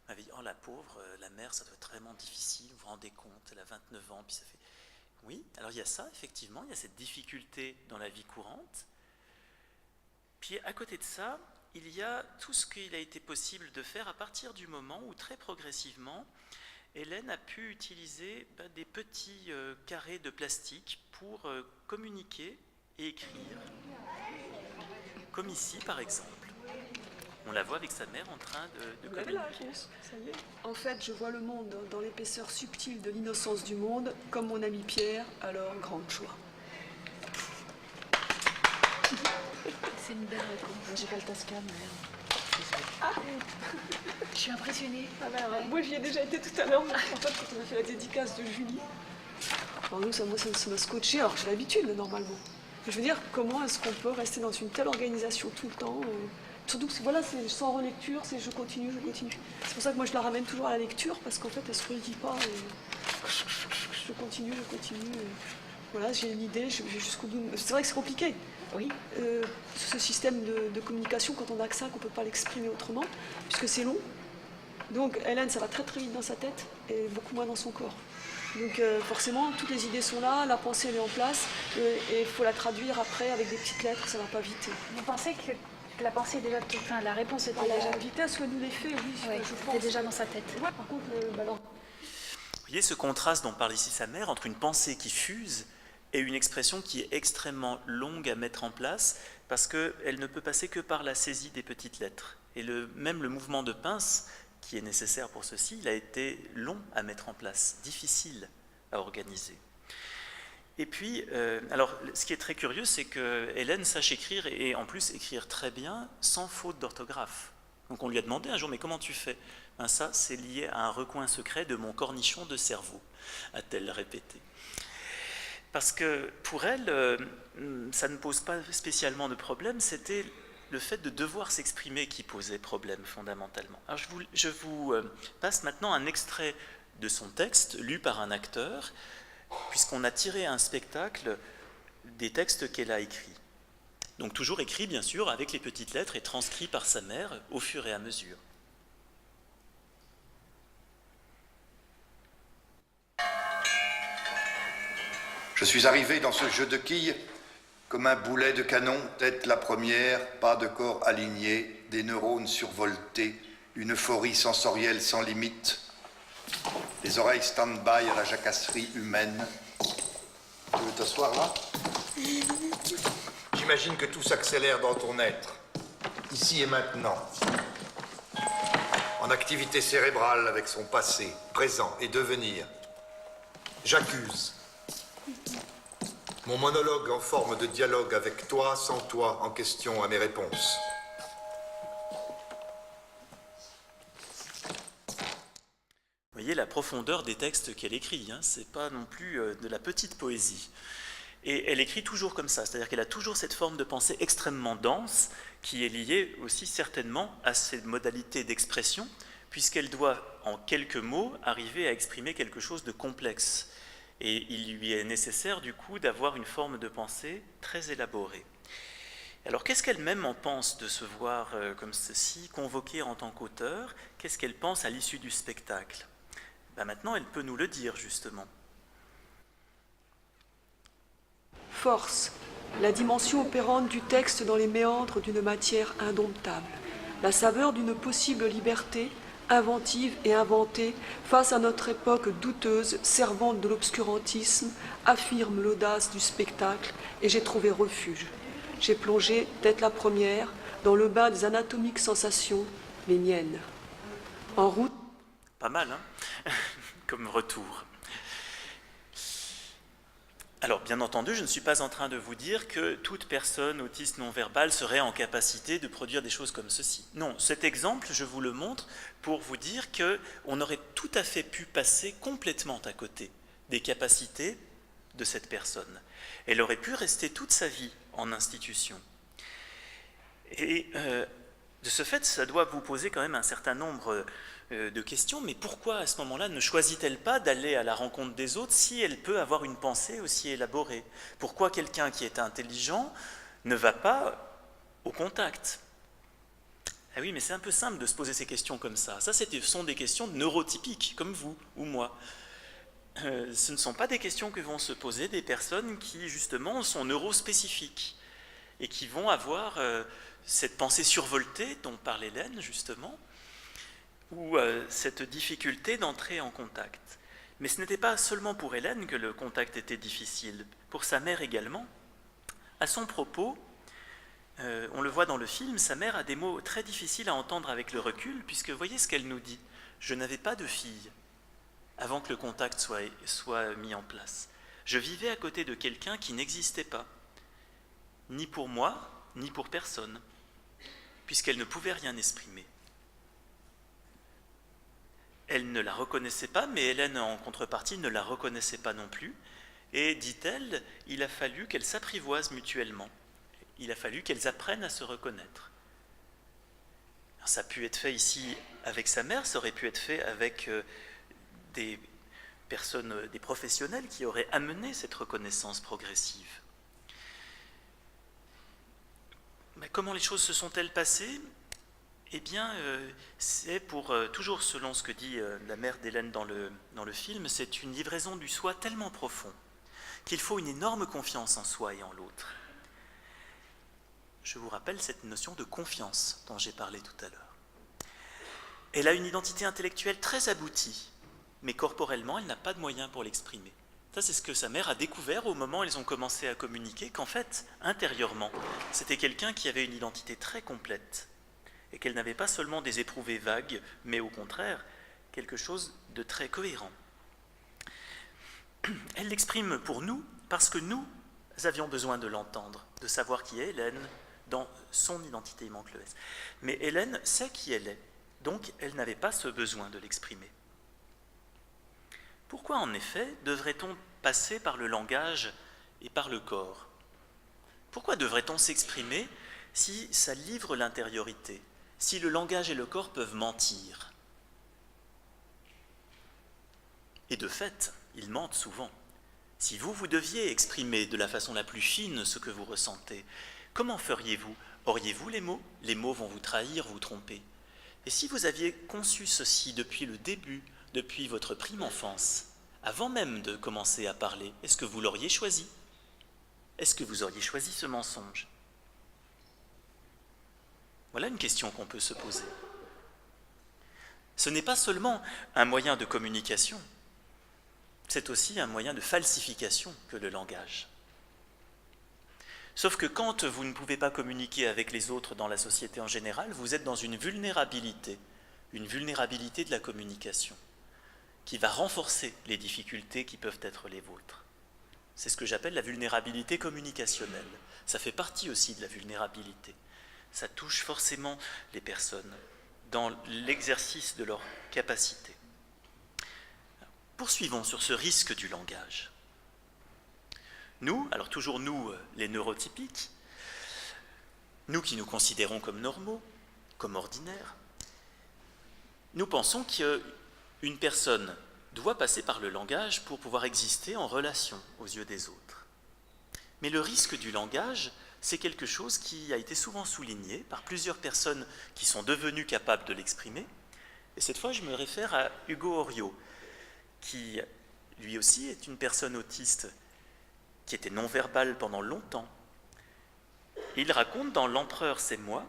on m'avait dit « Oh la pauvre, la mère, ça doit être vraiment difficile, vous vous rendez compte, elle a 29 ans, puis ça fait... » Oui, alors il y a ça, effectivement, il y a cette difficulté dans la vie courante. Puis à côté de ça, il y a tout ce qu'il a été possible de faire à partir du moment où, très progressivement, Hélène a pu utiliser des petits carrés de plastique pour communiquer et écrire, comme ici par exemple. On la voit avec sa mère en train de Vous avez la communiquer. réponse, ça y est. En fait, je vois le monde dans l'épaisseur subtile de l'innocence du monde, comme mon ami Pierre, alors grande joie. C'est une belle réponse. J'ai pas le tascam, Je suis impressionnée. Moi, j'y ai déjà été tout à l'heure, en fait, quand on a fait la dédicace de Julie. Alors nous, ça m'a scotché, alors que j'ai l'habitude, normalement. Je veux dire, comment est-ce qu'on peut rester dans une telle organisation tout le temps surtout que voilà, c'est sans relecture, c'est je continue. C'est pour ça que moi, je la ramène toujours à la lecture, parce qu'en fait, elle se redit pas. Je continue. Voilà, j'ai une idée, je vais jusqu'au bout. C'est vrai que c'est compliqué. Oui. Ce système de communication, quand on a que ça, qu'on ne peut pas l'exprimer autrement, puisque c'est long. Donc Hélène, ça va très très vite dans sa tête et beaucoup moins dans son corps. Donc forcément, toutes les idées sont là, la pensée elle est en place, et il faut la traduire après avec des petites lettres, ça va pas vite. Vous pensez que la pensée est déjà... Enfin, la réponse était À la déjà... vitesse que nous les fait, oui, Ouais, je c'était pense. déjà dans sa tête. Ouais, par contre, alors, Vous voyez ce contraste dont parle ici sa mère entre une pensée qui fuse et une expression qui est extrêmement longue à mettre en place parce qu'elle ne peut passer que par la saisie des petites lettres. Et même le mouvement de pince qui est nécessaire pour ceci, il a été long à mettre en place, difficile à organiser. Et puis, alors, ce qui est très curieux, c'est que Hélène sache écrire et en plus écrire très bien sans faute d'orthographe. Donc on lui a demandé un jour, mais comment tu fais? Ben ça, c'est lié à un recoin secret de mon cornichon de cerveau, a-t-elle répété. Parce que pour elle, ça ne pose pas spécialement de problème, c'était le fait de devoir s'exprimer qui posait problème fondamentalement. Alors je vous passe maintenant un extrait de son texte, lu par un acteur, puisqu'on a tiré un spectacle des textes qu'elle a écrits. Donc toujours écrit, bien sûr, avec les petites lettres et transcrit par sa mère au fur et à mesure. Je suis arrivé dans ce jeu de quilles comme un boulet de canon, tête la première, pas de corps aligné, des neurones survoltés, une euphorie sensorielle sans limite, les oreilles stand-by à la jacasserie humaine. Tu veux t'asseoir là? J'imagine que tout s'accélère dans ton être, ici et maintenant, en activité cérébrale avec son passé, présent et devenir. J'accuse. Mon monologue en forme de dialogue avec toi, sans toi, en question à mes réponses. Vous voyez la profondeur des textes qu'elle écrit, hein, c'est pas non plus de la petite poésie. Et elle écrit toujours comme ça, c'est-à-dire qu'elle a toujours cette forme de pensée extrêmement dense qui est liée aussi certainement à ses modalités d'expression, puisqu'elle doit en quelques mots arriver à exprimer quelque chose de complexe. Et il lui est nécessaire du coup d'avoir une forme de pensée très élaborée. Alors qu'est-ce qu'elle-même en pense de se voir comme ceci, convoquée en tant qu'auteur? Qu'est-ce qu'elle pense à l'issue du spectacle? Ben maintenant, elle peut nous le dire justement. force, la dimension opérante du texte dans les méandres d'une matière indomptable, la saveur d'une possible liberté, inventive et inventée, face à notre époque douteuse, servante de l'obscurantisme, affirme l'audace du spectacle, et j'ai trouvé refuge. J'ai plongé, tête la première, dans le bain des anatomiques sensations, les miennes. En route. Pas mal, hein, comme retour. Alors, bien entendu, je ne suis pas en train de vous dire que toute personne autiste non-verbale serait en capacité de produire des choses comme ceci. Non, cet exemple, je vous le montre pour vous dire qu'on aurait tout à fait pu passer complètement à côté des capacités de cette personne. Elle aurait pu rester toute sa vie en institution. Et de ce fait, ça doit vous poser quand même un certain nombre de questions, mais pourquoi à ce moment-là ne choisit-elle pas d'aller à la rencontre des autres si elle peut avoir une pensée aussi élaborée? Pourquoi quelqu'un qui est intelligent ne va pas au contact? Ah oui, mais c'est un peu simple de se poser ces questions comme ça. Ça, ce sont des questions neurotypiques, comme vous ou moi. Ce ne sont pas des questions que vont se poser des personnes qui, justement, sont neurospécifiques et qui vont avoir cette pensée survoltée dont parle Hélène, justement, ou cette difficulté d'entrer en contact. Mais ce n'était pas seulement pour Hélène que le contact était difficile, pour sa mère également. À son propos, On le voit dans le film, sa mère a des mots très difficiles à entendre avec le recul, puisque voyez ce qu'elle nous dit. « Je n'avais pas de fille avant que le contact soit mis en place. Je vivais à côté de quelqu'un qui n'existait pas, ni pour moi, ni pour personne, puisqu'elle ne pouvait rien exprimer. » Elle ne la reconnaissait pas, mais Hélène, en contrepartie, ne la reconnaissait pas non plus. Et, dit-elle, il a fallu qu'elles s'apprivoisent mutuellement. Il a fallu qu'elles apprennent à se reconnaître. Alors, ça a pu être fait ici avec sa mère, ça aurait pu être fait avec des personnes, des professionnels qui auraient amené cette reconnaissance progressive. Mais comment les choses se sont-elles passées ? Eh bien, c'est pour, toujours selon ce que dit la mère d'Hélène dans le film, c'est une livraison du soi tellement profond qu'il faut une énorme confiance en soi et en l'autre. Je vous rappelle cette notion de confiance dont j'ai parlé tout à l'heure. Elle a une identité intellectuelle très aboutie, mais corporellement, elle n'a pas de moyens pour l'exprimer. Ça, c'est ce que sa mère a découvert au moment où elles ont commencé à communiquer, qu'en fait, intérieurement, c'était quelqu'un qui avait une identité très complète, et qu'elle n'avait pas seulement des éprouvés vagues, mais au contraire, quelque chose de très cohérent. Elle l'exprime pour nous, parce que nous avions besoin de l'entendre, de savoir qui est Hélène. Dans son identité, il manque le S. Mais Hélène sait qui elle est, donc elle n'avait pas ce besoin de l'exprimer. Pourquoi, en effet, devrait-on passer par le langage et par le corps ? Pourquoi devrait-on s'exprimer si ça livre l'intériorité, si le langage et le corps peuvent mentir ? Et de fait, ils mentent souvent. Si vous deviez exprimer de la façon la plus fine ce que vous ressentez, comment feriez-vous ? Auriez-vous les mots ? Les mots vont vous trahir, vous tromper. Et si vous aviez conçu ceci depuis le début, depuis votre prime enfance, avant même de commencer à parler, est-ce que vous l'auriez choisi ? Est-ce que vous auriez choisi ce mensonge ? Voilà une question qu'on peut se poser. Ce n'est pas seulement un moyen de communication, c'est aussi un moyen de falsification que le langage. Sauf que quand vous ne pouvez pas communiquer avec les autres dans la société en général, vous êtes dans une vulnérabilité de la communication, qui va renforcer les difficultés qui peuvent être les vôtres. C'est ce que j'appelle la vulnérabilité communicationnelle. Ça fait partie aussi de la vulnérabilité. Ça touche forcément les personnes dans l'exercice de leurs capacités. Poursuivons sur ce risque du langage. Nous, alors toujours nous, les neurotypiques, nous qui nous considérons comme normaux, comme ordinaires, nous pensons qu'une personne doit passer par le langage pour pouvoir exister en relation aux yeux des autres. Mais le risque du langage, c'est quelque chose qui a été souvent souligné par plusieurs personnes qui sont devenues capables de l'exprimer. Et cette fois, je me réfère à Hugo Orio, qui lui aussi est une personne autiste qui était non-verbale pendant longtemps. Il raconte dans L'Empereur, c'est moi,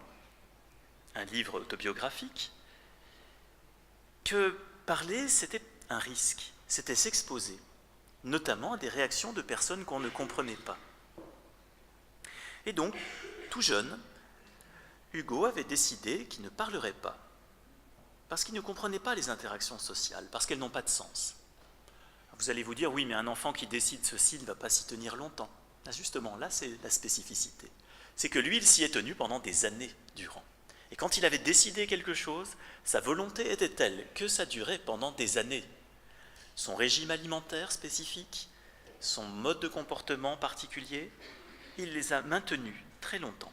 un livre autobiographique, que parler, c'était un risque, c'était s'exposer, notamment à des réactions de personnes qu'on ne comprenait pas. Et donc, tout jeune, Hugo avait décidé qu'il ne parlerait pas, parce qu'il ne comprenait pas les interactions sociales, parce qu'elles n'ont pas de sens. Vous allez vous dire, oui, mais un enfant qui décide ceci ne va pas s'y tenir longtemps. Là, justement, là, c'est la spécificité. C'est que lui, il s'y est tenu pendant des années durant. Et quand il avait décidé quelque chose, sa volonté était telle que ça durait pendant des années. Son régime alimentaire spécifique, son mode de comportement particulier, il les a maintenus très longtemps.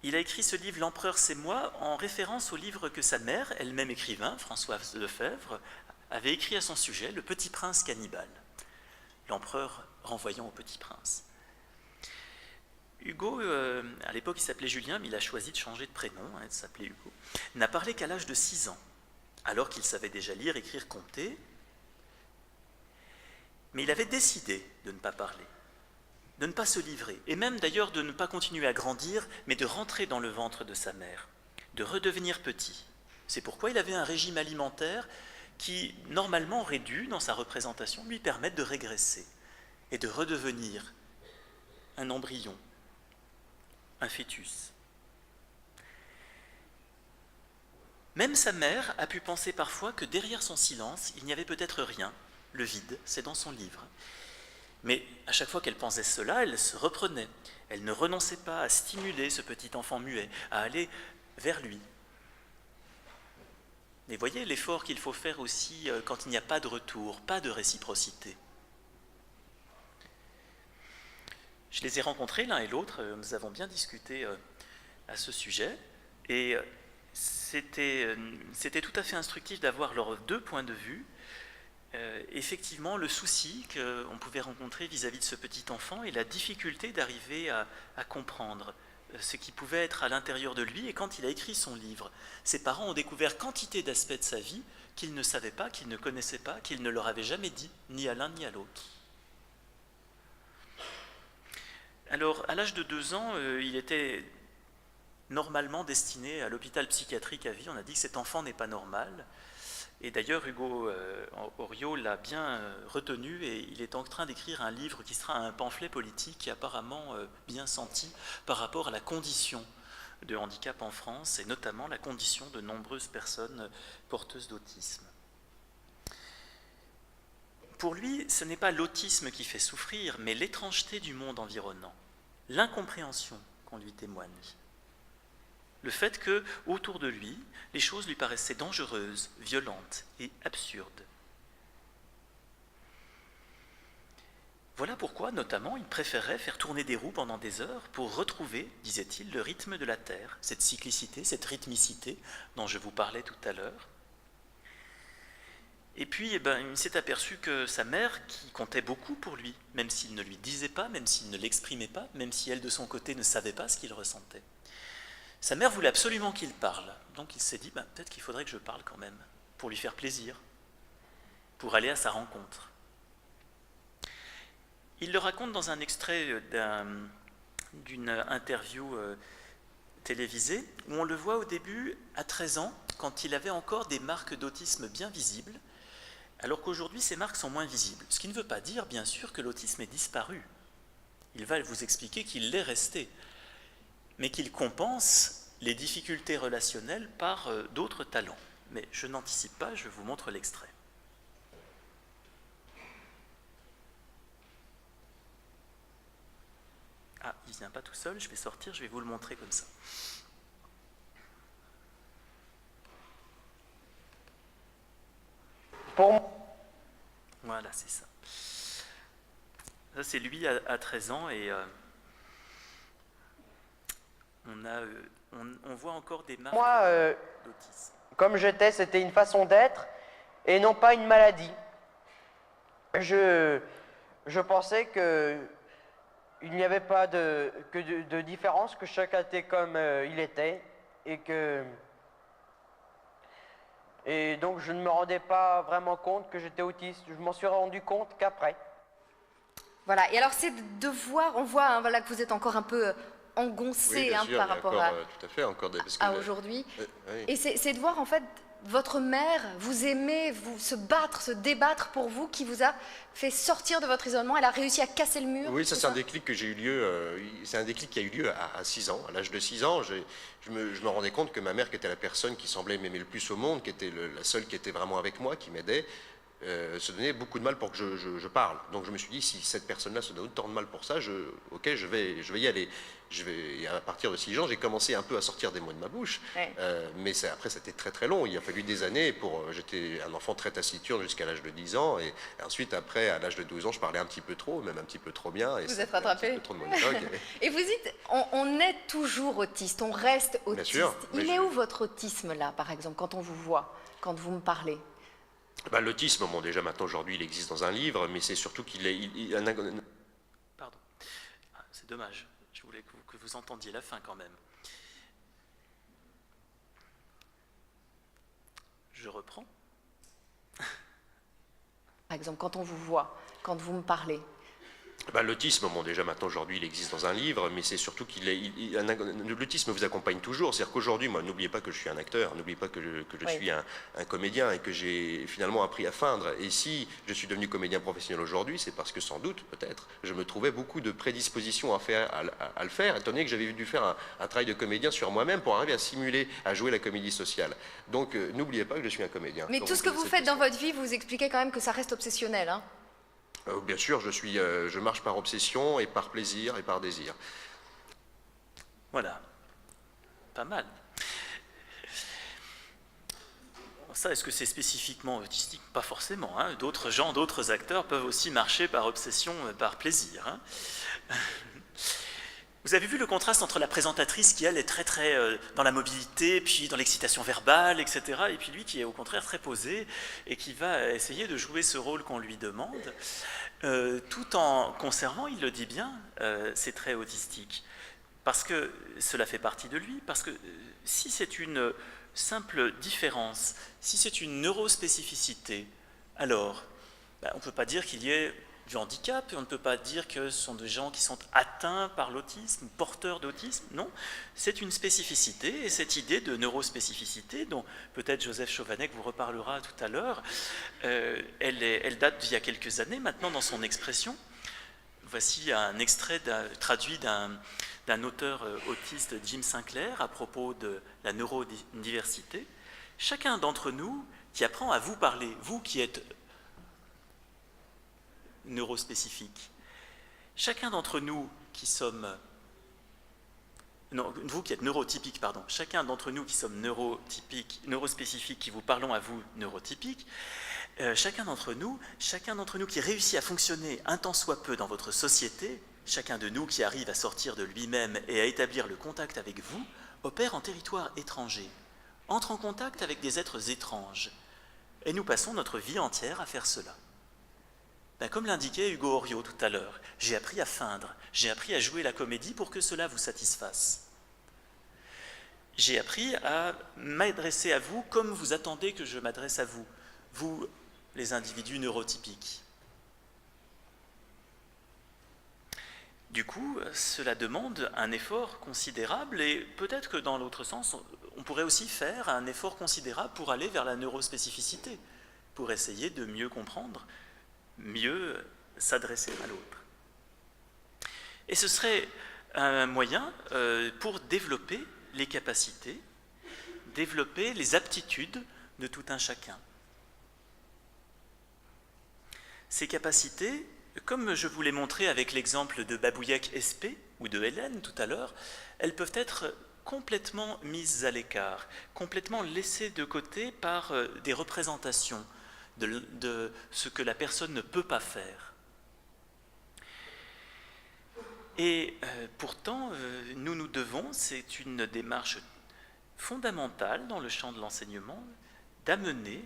Il a écrit ce livre, L'Empereur, c'est moi, en référence au livre que sa mère, elle-même écrivain, Françoise Lefebvre, avait écrit à son sujet, Le Petit Prince cannibale. L'empereur renvoyant au Petit Prince. Hugo, à l'époque il s'appelait Julien, mais il a choisi de changer de prénom, il s'appelait Hugo, n'a parlé qu'à l'âge de 6 ans, alors qu'il savait déjà lire, écrire, compter, mais il avait décidé de ne pas parler, de ne pas se livrer, et même d'ailleurs de ne pas continuer à grandir, mais de rentrer dans le ventre de sa mère, de redevenir petit. C'est pourquoi il avait un régime alimentaire qui, normalement, aurait dû, dans sa représentation, lui permettre de régresser et de redevenir un embryon, un fœtus. Même sa mère a pu penser parfois que derrière son silence, il n'y avait peut-être rien, le vide, c'est dans son livre. Mais à chaque fois qu'elle pensait cela, elle se reprenait. Elle ne renonçait pas à stimuler ce petit enfant muet, à aller vers lui. Mais voyez l'effort qu'il faut faire aussi quand il n'y a pas de retour, pas de réciprocité. Je les ai rencontrés l'un et l'autre, nous avons bien discuté à ce sujet, et c'était tout à fait instructif d'avoir leurs deux points de vue. Effectivement, le souci qu'on pouvait rencontrer vis-à-vis de ce petit enfant et la difficulté d'arriver à comprendre ce qui pouvait être à l'intérieur de lui. Et quand il a écrit son livre, ses parents ont découvert quantité d'aspects de sa vie qu'ils ne savaient pas, qu'ils ne connaissaient pas, qu'ils ne leur avaient jamais dit, ni à l'un ni à l'autre. Alors, à l'âge de 2 ans, il était normalement destiné à l'hôpital psychiatrique à vie. On a dit que cet enfant n'est pas normal. Et d'ailleurs, Hugo Oriot l'a bien retenu et il est en train d'écrire un livre qui sera un pamphlet politique apparemment bien senti par rapport à la condition de handicap en France et notamment la condition de nombreuses personnes porteuses d'autisme. Pour lui, ce n'est pas l'autisme qui fait souffrir, mais l'étrangeté du monde environnant, l'incompréhension qu'on lui témoigne. Le fait que, autour de lui, les choses lui paraissaient dangereuses, violentes et absurdes. Voilà pourquoi, notamment, il préférait faire tourner des roues pendant des heures pour retrouver, disait-il, le rythme de la Terre, cette cyclicité, cette rythmicité dont je vous parlais tout à l'heure. Et puis, il s'est aperçu que sa mère, qui comptait beaucoup pour lui, même s'il ne lui disait pas, même s'il ne l'exprimait pas, même si elle, de son côté, ne savait pas ce qu'il ressentait, sa mère voulait absolument qu'il parle. Donc il s'est dit, peut-être qu'il faudrait que je parle quand même, pour lui faire plaisir, pour aller à sa rencontre. Il le raconte dans un extrait d'une interview télévisée, où on le voit au début, à 13 ans, quand il avait encore des marques d'autisme bien visibles, alors qu'aujourd'hui ces marques sont moins visibles. Ce qui ne veut pas dire, bien sûr, que l'autisme est disparu. Il va vous expliquer qu'il l'est resté, mais qu'il compense les difficultés relationnelles par d'autres talents. Mais je n'anticipe pas, je vous montre l'extrait. Ah, il ne vient pas tout seul, je vais sortir, je vais vous le montrer comme ça. Voilà, c'est ça. Ça, c'est lui à 13 ans et on voit encore des marques d'autisme. Comme j'étais, c'était une façon d'être et non pas une maladie. Je pensais il n'y avait pas de différence, que chacun était comme il était et donc je ne me rendais pas vraiment compte que j'étais autiste. Je m'en suis rendu compte qu'après. Voilà, et alors c'est de voir, on voit voilà, que vous êtes encore un peu engoncé sûr, par rapport tout à fait, encore à aujourd'hui. Oui. Et c'est de voir en fait votre mère vous aimer, se battre, se débattre pour vous, qui vous a fait sortir de votre isolement. Elle a réussi à casser le mur. Oui, ça c'est un déclic que j'ai eu lieu, c'est un déclic qui a eu lieu à 6 ans. À l'âge de 6 ans, je me rendais compte que ma mère, qui était la personne qui semblait m'aimer le plus au monde, qui était la seule qui était vraiment avec moi, qui m'aidait, se donnait beaucoup de mal pour que je parle. Donc je me suis dit, si cette personne-là se donne autant de mal pour ça, ok, je vais y aller. Et à partir de 6 ans, j'ai commencé un peu à sortir des mots de ma bouche. Ouais. Mais après, c'était très très long. Il a fallu des années j'étais un enfant très taciturne jusqu'à l'âge de 10 ans. Et ensuite, après, à l'âge de 12 ans, je parlais un petit peu trop, même un petit peu trop bien. Et Vous ça êtes fait un rattrapé. petit peu trop de monologue. Et vous dites, on est toujours autiste, on reste autiste. sûr, mais Il est où votre autisme là, par exemple, quand on vous voit, quand vous me parlez? L'autisme, bon, déjà maintenant, aujourd'hui, il existe dans un livre, mais c'est surtout Pardon. Ah, c'est dommage. Je voulais que vous entendiez la fin quand même. Je reprends. Par exemple, quand on vous voit, quand vous me parlez. L'autisme, bon, déjà maintenant aujourd'hui il existe dans un livre, mais c'est surtout l'autisme vous accompagne toujours. C'est-à-dire qu'aujourd'hui, moi, n'oubliez pas que je suis un acteur, n'oubliez pas que je suis un comédien et que j'ai finalement appris à feindre. Et si je suis devenu comédien professionnel aujourd'hui, c'est parce que sans doute, peut-être, je me trouvais beaucoup de prédispositions à le faire, étant donné que j'avais dû faire un travail de comédien sur moi-même pour arriver à simuler, à jouer la comédie sociale. Donc n'oubliez pas que je suis un comédien. Mais tout ce que vous faites dans votre vie, vous expliquez quand même que ça reste obsessionnel, hein. Bien sûr, je marche par obsession et par plaisir et par désir. Voilà, pas mal. Ça, est-ce que c'est spécifiquement autistique? Pas forcément, hein. D'autres gens, d'autres acteurs peuvent aussi marcher par obsession, par plaisir, hein. Vous avez vu le contraste entre la présentatrice qui, elle, est très dans la mobilité, puis dans l'excitation verbale, etc., et puis lui qui est au contraire très posé et qui va essayer de jouer ce rôle qu'on lui demande, tout en conservant, il le dit bien, ses traits autistiques. Parce que cela fait partie de lui, parce que si c'est une simple différence, si c'est une neurospécificité, alors on ne peut pas dire qu'il y ait du handicap, et on ne peut pas dire que ce sont des gens qui sont atteints par l'autisme, porteurs d'autisme, non, c'est une spécificité, et cette idée de neurospécificité, dont peut-être Joseph Chovanec vous reparlera tout à l'heure, elle date d'il y a quelques années maintenant dans son expression. Voici un extrait traduit d'un auteur autiste, Jim Sinclair, à propos de la neurodiversité. Chacun d'entre nous qui apprend à vous parler, vous qui êtes neurospécifique. Chacun d'entre nous qui sommes... Non, vous qui êtes neurotypique, pardon. Chacun d'entre nous qui sommes neurospécifiques, qui vous parlons à vous neurotypiques, chacun d'entre nous qui réussit à fonctionner un tant soit peu dans votre société, chacun de nous qui arrive à sortir de lui-même et à établir le contact avec vous, opère en territoire étranger, entre en contact avec des êtres étranges. Et nous passons notre vie entière à faire cela. Comme l'indiquait Hugo Oriot tout à l'heure, j'ai appris à feindre, j'ai appris à jouer la comédie pour que cela vous satisfasse. J'ai appris à m'adresser à vous comme vous attendez que je m'adresse à vous, vous, les individus neurotypiques. Du coup, cela demande un effort considérable et peut-être que dans l'autre sens, on pourrait aussi faire un effort considérable pour aller vers la neurospécificité, pour essayer de mieux comprendre, mieux s'adresser à l'autre. Et ce serait un moyen pour développer les capacités, développer les aptitudes de tout un chacun. Ces capacités, comme je vous l'ai montré avec l'exemple de Babouyek SP ou de Hélène tout à l'heure, elles peuvent être complètement mises à l'écart, complètement laissées de côté par des représentations de ce que la personne ne peut pas faire. Et pourtant, nous devons, c'est une démarche fondamentale dans le champ de l'enseignement, d'amener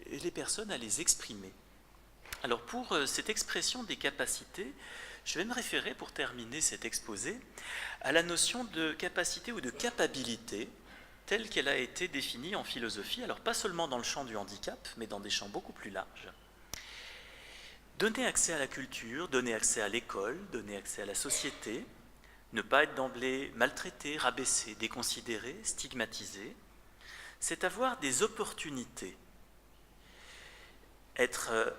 les personnes à les exprimer. Alors pour cette expression des capacités, je vais me référer pour terminer cet exposé à la notion de capacité ou de capabilité telle qu'elle a été définie en philosophie, alors pas seulement dans le champ du handicap, mais dans des champs beaucoup plus larges. Donner accès à la culture, donner accès à l'école, donner accès à la société, ne pas être d'emblée maltraité, rabaissé, déconsidéré, stigmatisé, c'est avoir des opportunités. Être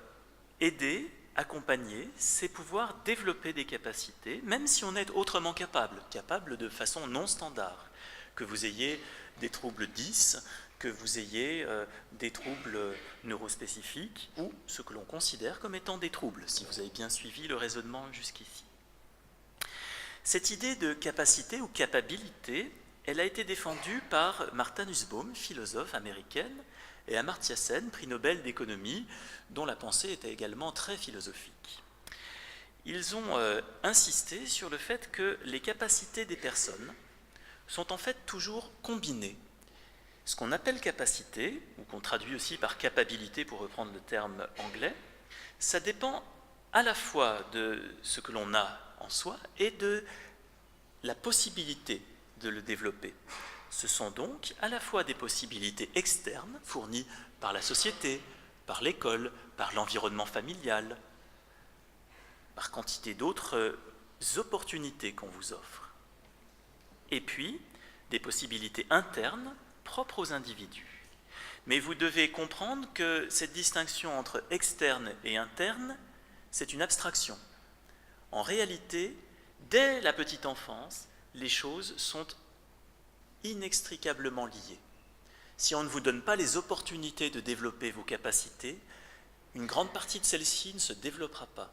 aidé, accompagné, c'est pouvoir développer des capacités, même si on est autrement capable de façon non standard. Que vous ayez des troubles 10, que vous ayez des troubles neurospécifiques ou ce que l'on considère comme étant des troubles, si vous avez bien suivi le raisonnement jusqu'ici. Cette idée de capacité ou capabilité, elle a été défendue par Martha Nussbaum, philosophe américaine, et Amartya Sen, prix Nobel d'économie, dont la pensée était également très philosophique. Ils ont insisté sur le fait que les capacités des personnes sont en fait toujours combinées. Ce qu'on appelle capacité, ou qu'on traduit aussi par capabilité pour reprendre le terme anglais, ça dépend à la fois de ce que l'on a en soi et de la possibilité de le développer. Ce sont donc à la fois des possibilités externes fournies par la société, par l'école, par l'environnement familial, par quantité d'autres opportunités qu'on vous offre. Et puis, des possibilités internes propres aux individus. Mais vous devez comprendre que cette distinction entre externe et interne, c'est une abstraction. En réalité, dès la petite enfance, les choses sont inextricablement liées. Si on ne vous donne pas les opportunités de développer vos capacités, une grande partie de celles-ci ne se développera pas.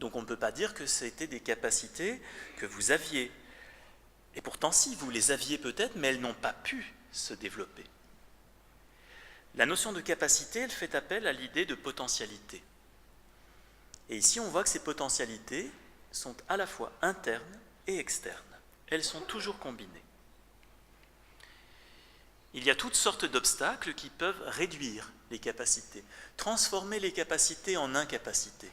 Donc on ne peut pas dire que c'était des capacités que vous aviez. Et pourtant si, vous les aviez peut-être, mais elles n'ont pas pu se développer. La notion de capacité, elle fait appel à l'idée de potentialité. Et ici, on voit que ces potentialités sont à la fois internes et externes. Elles sont toujours combinées. Il y a toutes sortes d'obstacles qui peuvent réduire les capacités, transformer les capacités en incapacités.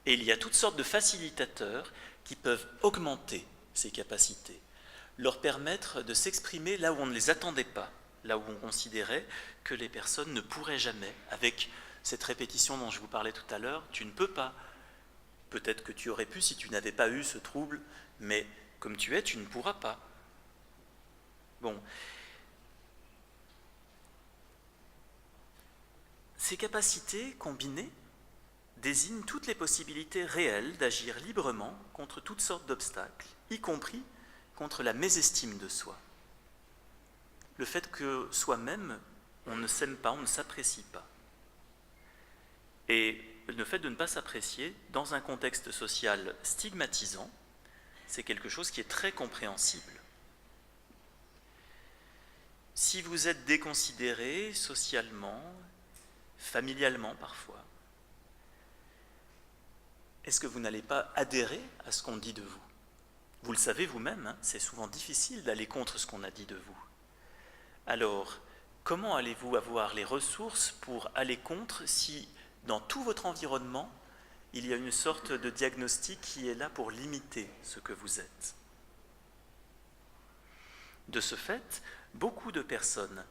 Et il y a toutes sortes de facilitateurs qui peuvent augmenter ces capacités, leur permettre de s'exprimer là où on ne les attendait pas, là où on considérait que les personnes ne pourraient jamais, avec cette répétition dont je vous parlais tout à l'heure, tu ne peux pas. Peut-être que tu aurais pu si tu n'avais pas eu ce trouble, mais comme tu es, tu ne pourras pas. Bon. Ces capacités combinées désignent toutes les possibilités réelles d'agir librement contre toutes sortes d'obstacles, y compris contre la mésestime de soi. Le fait que soi-même, on ne s'aime pas, on ne s'apprécie pas. Et le fait de ne pas s'apprécier dans un contexte social stigmatisant, c'est quelque chose qui est très compréhensible. Si vous êtes déconsidéré socialement, familialement parfois, est-ce que vous n'allez pas adhérer à ce qu'on dit de vous? Vous le savez vous-même, hein, c'est souvent difficile d'aller contre ce qu'on a dit de vous. Alors, comment allez-vous avoir les ressources pour aller contre si, dans tout votre environnement, il y a une sorte de diagnostic qui est là pour limiter ce que vous êtes? De ce fait, beaucoup de personnes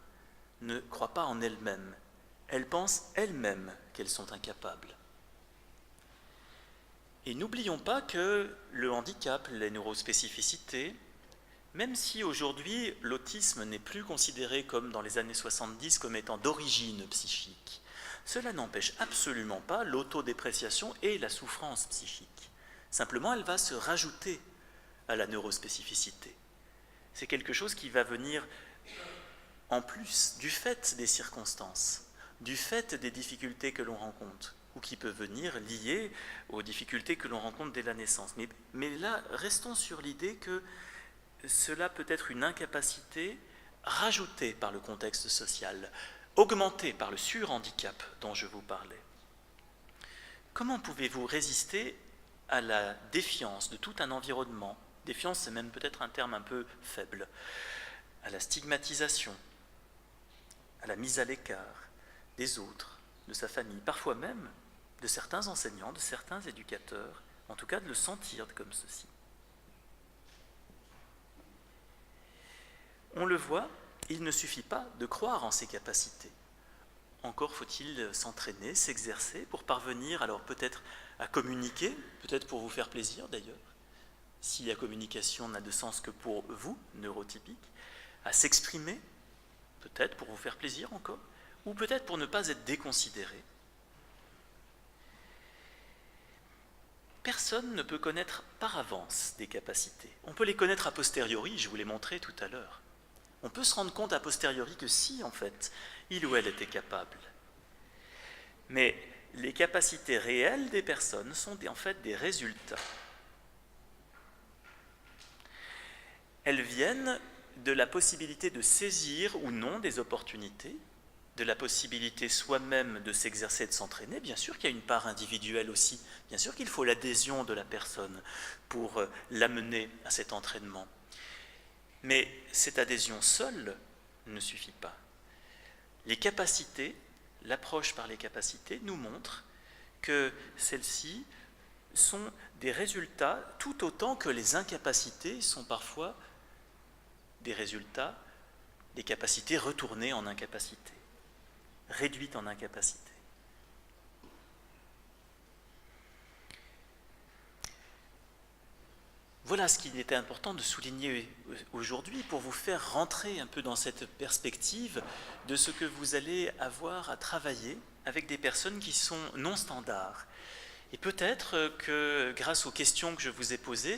ne croient pas en elles-mêmes. Elles pensent elles-mêmes qu'elles sont incapables. Et n'oublions pas que le handicap, les neurospécificités, même si aujourd'hui l'autisme n'est plus considéré comme dans les années 70 comme étant d'origine psychique, cela n'empêche absolument pas l'autodépréciation et la souffrance psychique. Simplement, elle va se rajouter à la neurospécificité. C'est quelque chose qui va venir en plus du fait des circonstances, du fait des difficultés que l'on rencontre, ou qui peut venir lié aux difficultés que l'on rencontre dès la naissance. Mais là, restons sur l'idée que cela peut être une incapacité rajoutée par le contexte social, augmentée par le surhandicap dont je vous parlais. Comment pouvez-vous résister à la défiance de tout un environnement? Défiance, c'est même peut-être un terme un peu faible. À la stigmatisation, à la mise à l'écart des autres, de sa famille, parfois même de certains enseignants, de certains éducateurs, en tout cas de le sentir comme ceci. On le voit, il ne suffit pas de croire en ses capacités. Encore faut-il s'entraîner, s'exercer pour parvenir alors peut-être à communiquer, peut-être pour vous faire plaisir d'ailleurs, si la communication n'a de sens que pour vous, neurotypiques, à s'exprimer, peut-être pour vous faire plaisir encore, ou peut-être pour ne pas être déconsidéré. Personne ne peut connaître par avance des capacités. On peut les connaître a posteriori, je vous l'ai montré tout à l'heure. On peut se rendre compte a posteriori que si, en fait, il ou elle était capable. Mais les capacités réelles des personnes sont en fait des résultats. Elles viennent de la possibilité de saisir ou non des opportunités, de la possibilité soi-même de s'exercer, de s'entraîner. Bien sûr qu'il y a une part individuelle aussi, bien sûr qu'il faut l'adhésion de la personne pour l'amener à cet entraînement. Mais cette adhésion seule ne suffit pas. Les capacités, l'approche par les capacités nous montre que celles-ci sont des résultats tout autant que les incapacités sont parfois des résultats, des capacités retournées en incapacité, réduites en incapacité. Voilà ce qu'il était important de souligner aujourd'hui pour vous faire rentrer un peu dans cette perspective de ce que vous allez avoir à travailler avec des personnes qui sont non standards. Et peut-être que grâce aux questions que je vous ai posées,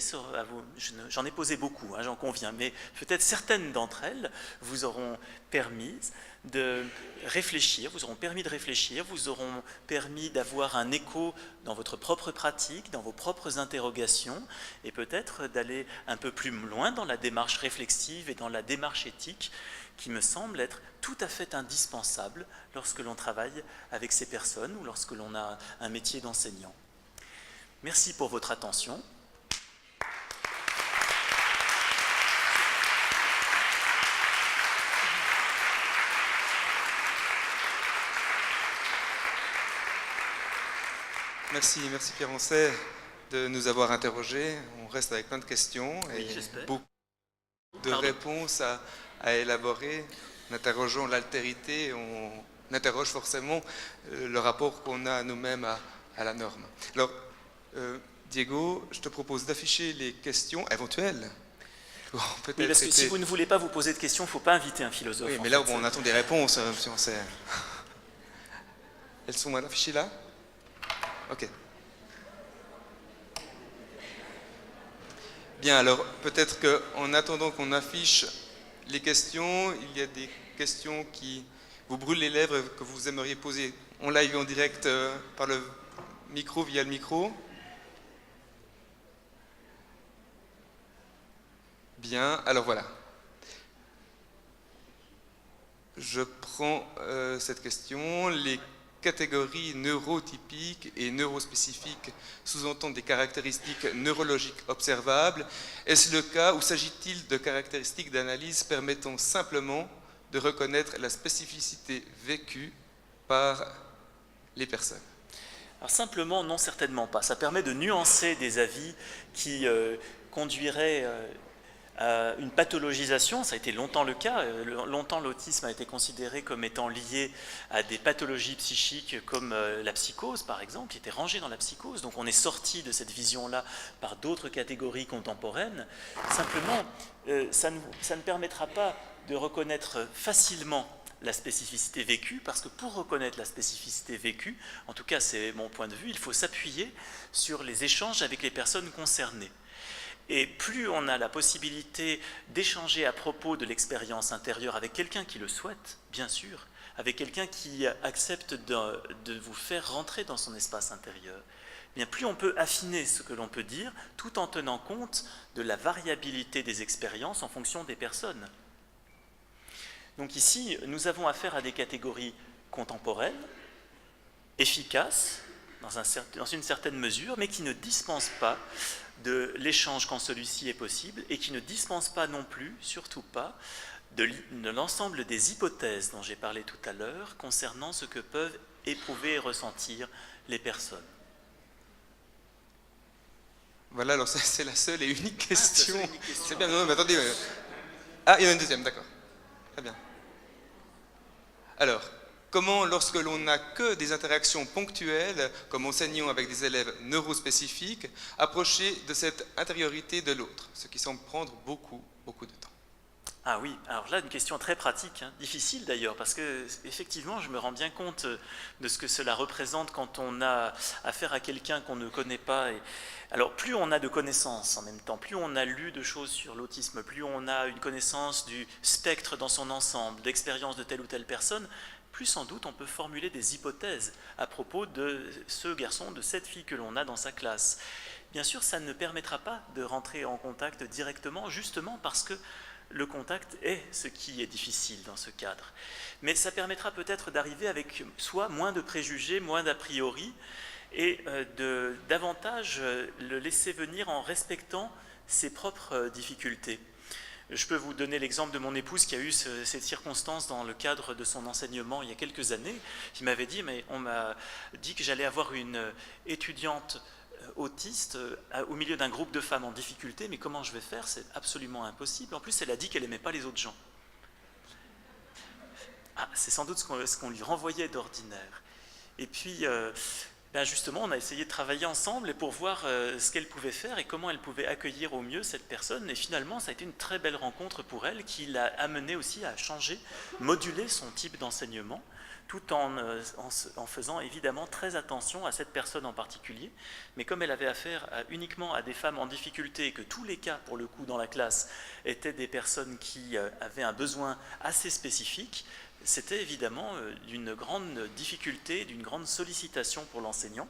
j'en ai posé beaucoup, hein, j'en conviens, mais peut-être certaines d'entre elles vous auront permis de réfléchir, vous auront permis d'avoir un écho dans votre propre pratique, dans vos propres interrogations, et peut-être d'aller un peu plus loin dans la démarche réflexive et dans la démarche éthique qui me semble être tout à fait indispensable lorsque l'on travaille avec ces personnes ou lorsque l'on a un métier d'enseignant. Merci pour votre attention. Merci Pierre Ancet de nous avoir interrogés. On reste avec plein de questions et beaucoup de réponses à élaborer. En interrogeant l'altérité, on interroge forcément le rapport qu'on a nous-mêmes à la norme. Alors, Diego, je te propose d'afficher les questions éventuelles. Bon, oui, parce que si vous ne voulez pas vous poser de questions, il ne faut pas inviter un philosophe. Oui, mais là, on attend des réponses, si on sait. Elles sont affichées là? Ok. Bien, alors, peut-être qu'en attendant qu'on affiche les questions, il y a des questions qui vous brûlent les lèvres que vous aimeriez poser en live, en direct, par le micro, via le micro. Bien, alors voilà. Je prends cette question. Les catégories neurotypiques et neurospécifiques sous-entendent des caractéristiques neurologiques observables. Est-ce le cas ou s'agit-il de caractéristiques d'analyse permettant simplement de reconnaître la spécificité vécue par les personnes? Alors simplement, non, certainement pas. Ça permet de nuancer des avis qui conduiraient à une pathologisation. Ça a été longtemps le cas. Longtemps, l'autisme a été considéré comme étant lié à des pathologies psychiques comme la psychose, par exemple, qui était rangée dans la psychose. Donc on est sorti de cette vision-là par d'autres catégories contemporaines. Simplement, ça ne permettra pas de reconnaître facilement la spécificité vécue, parce que pour reconnaître la spécificité vécue, en tout cas c'est mon point de vue, il faut s'appuyer sur les échanges avec les personnes concernées. Et plus on a la possibilité d'échanger à propos de l'expérience intérieure avec quelqu'un qui le souhaite, bien sûr, avec quelqu'un qui accepte de vous faire rentrer dans son espace intérieur, bien plus on peut affiner ce que l'on peut dire, tout en tenant compte de la variabilité des expériences en fonction des personnes. Donc ici, nous avons affaire à des catégories contemporaines, efficaces, dans une certaine mesure, mais qui ne dispensent pas de l'échange quand celui-ci est possible, et qui ne dispensent pas non plus, surtout pas, de l'ensemble des hypothèses dont j'ai parlé tout à l'heure, concernant ce que peuvent éprouver et ressentir les personnes. Voilà, alors c'est la seule et unique question. C'est bien, non, mais attendez. Ah, il y en a une deuxième, d'accord. Très bien. Alors, comment, lorsque l'on n'a que des interactions ponctuelles, comme enseignant avec des élèves neurospécifiques, approcher de cette intériorité de l'autre, ce qui semble prendre beaucoup de temps? Ah oui, alors là, une question très pratique, hein, difficile d'ailleurs, parce que effectivement, je me rends bien compte de ce que cela représente quand on a affaire à quelqu'un qu'on ne connaît pas. Alors, plus on a de connaissances en même temps, plus on a lu de choses sur l'autisme, plus on a une connaissance du spectre dans son ensemble, d'expérience de telle ou telle personne, plus sans doute on peut formuler des hypothèses à propos de ce garçon, de cette fille que l'on a dans sa classe. Bien sûr, ça ne permettra pas de rentrer en contact directement, justement parce que le contact est ce qui est difficile dans ce cadre. Mais ça permettra peut-être d'arriver avec soit moins de préjugés, moins d'a priori, et de davantage le laisser venir en respectant ses propres difficultés. Je peux vous donner l'exemple de mon épouse qui a eu cette circonstance dans le cadre de son enseignement il y a quelques années, qui m'avait dit, mais on m'a dit que j'allais avoir une étudiante autiste au milieu d'un groupe de femmes en difficulté, mais comment je vais faire? C'est absolument impossible. En plus, elle a dit qu'elle n'aimait pas les autres gens. Ah, c'est sans doute ce qu'on lui renvoyait d'ordinaire. Et puis, Ben justement, on a essayé de travailler ensemble et pour voir ce qu'elle pouvait faire et comment elle pouvait accueillir au mieux cette personne. Et finalement, ça a été une très belle rencontre pour elle qui l'a amenée aussi à changer, moduler son type d'enseignement, tout en faisant évidemment très attention à cette personne en particulier. Mais comme elle avait affaire uniquement à des femmes en difficulté et que tous les cas, pour le coup, dans la classe, étaient des personnes qui avaient un besoin assez spécifique, c'était évidemment d'une grande difficulté, d'une grande sollicitation pour l'enseignant.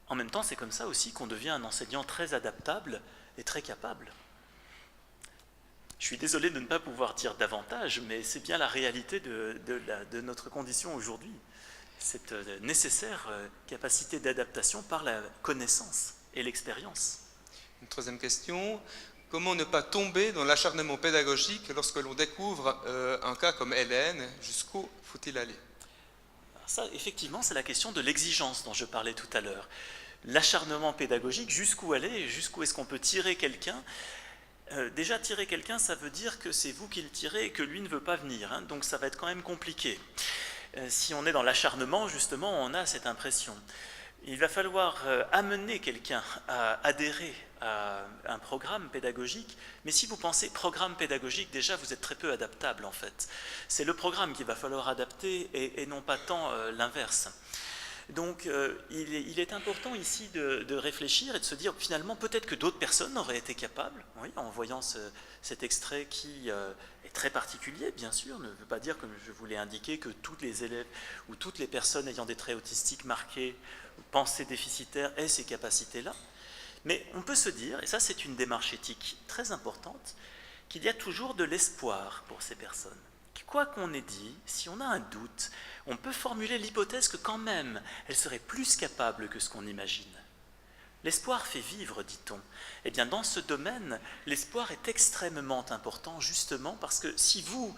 En même temps, c'est comme ça aussi qu'on devient un enseignant très adaptable et très capable. Je suis désolé de ne pas pouvoir dire davantage, mais c'est bien la réalité de notre condition aujourd'hui. Cette nécessaire capacité d'adaptation par la connaissance et l'expérience. Une troisième question. Comment ne pas tomber dans l'acharnement pédagogique lorsque l'on découvre un cas comme Hélène? Jusqu'où faut-il aller? Ça, effectivement, c'est la question de l'exigence dont je parlais tout à l'heure. L'acharnement pédagogique, jusqu'où aller? Jusqu'où est-ce qu'on peut tirer quelqu'un? Déjà, tirer quelqu'un, ça veut dire que c'est vous qui le tirez et que lui ne veut pas venir. Hein, donc ça va être quand même compliqué. Si on est dans l'acharnement, justement, on a cette impression. Il va falloir amener quelqu'un à adhérer à un programme pédagogique, mais si vous pensez programme pédagogique, déjà vous êtes très peu adaptable en fait. C'est le programme qu'il va falloir adapter et non pas tant l'inverse. Donc il est important ici de réfléchir et de se dire finalement peut-être que d'autres personnes auraient été capables, oui, en voyant cet extrait qui est très particulier, bien sûr, ne veut pas dire, comme je vous l'ai indiqué, que tous les élèves ou toutes les personnes ayant des traits autistiques marqués, pensées déficitaires, aient ces capacités-là. Mais on peut se dire, et ça c'est une démarche éthique très importante, qu'il y a toujours de l'espoir pour ces personnes. Quoi qu'on ait dit, si on a un doute, on peut formuler l'hypothèse que quand même, elles seraient plus capables que ce qu'on imagine. L'espoir fait vivre, dit-on. Eh bien, dans ce domaine, l'espoir est extrêmement important, justement parce que si vous,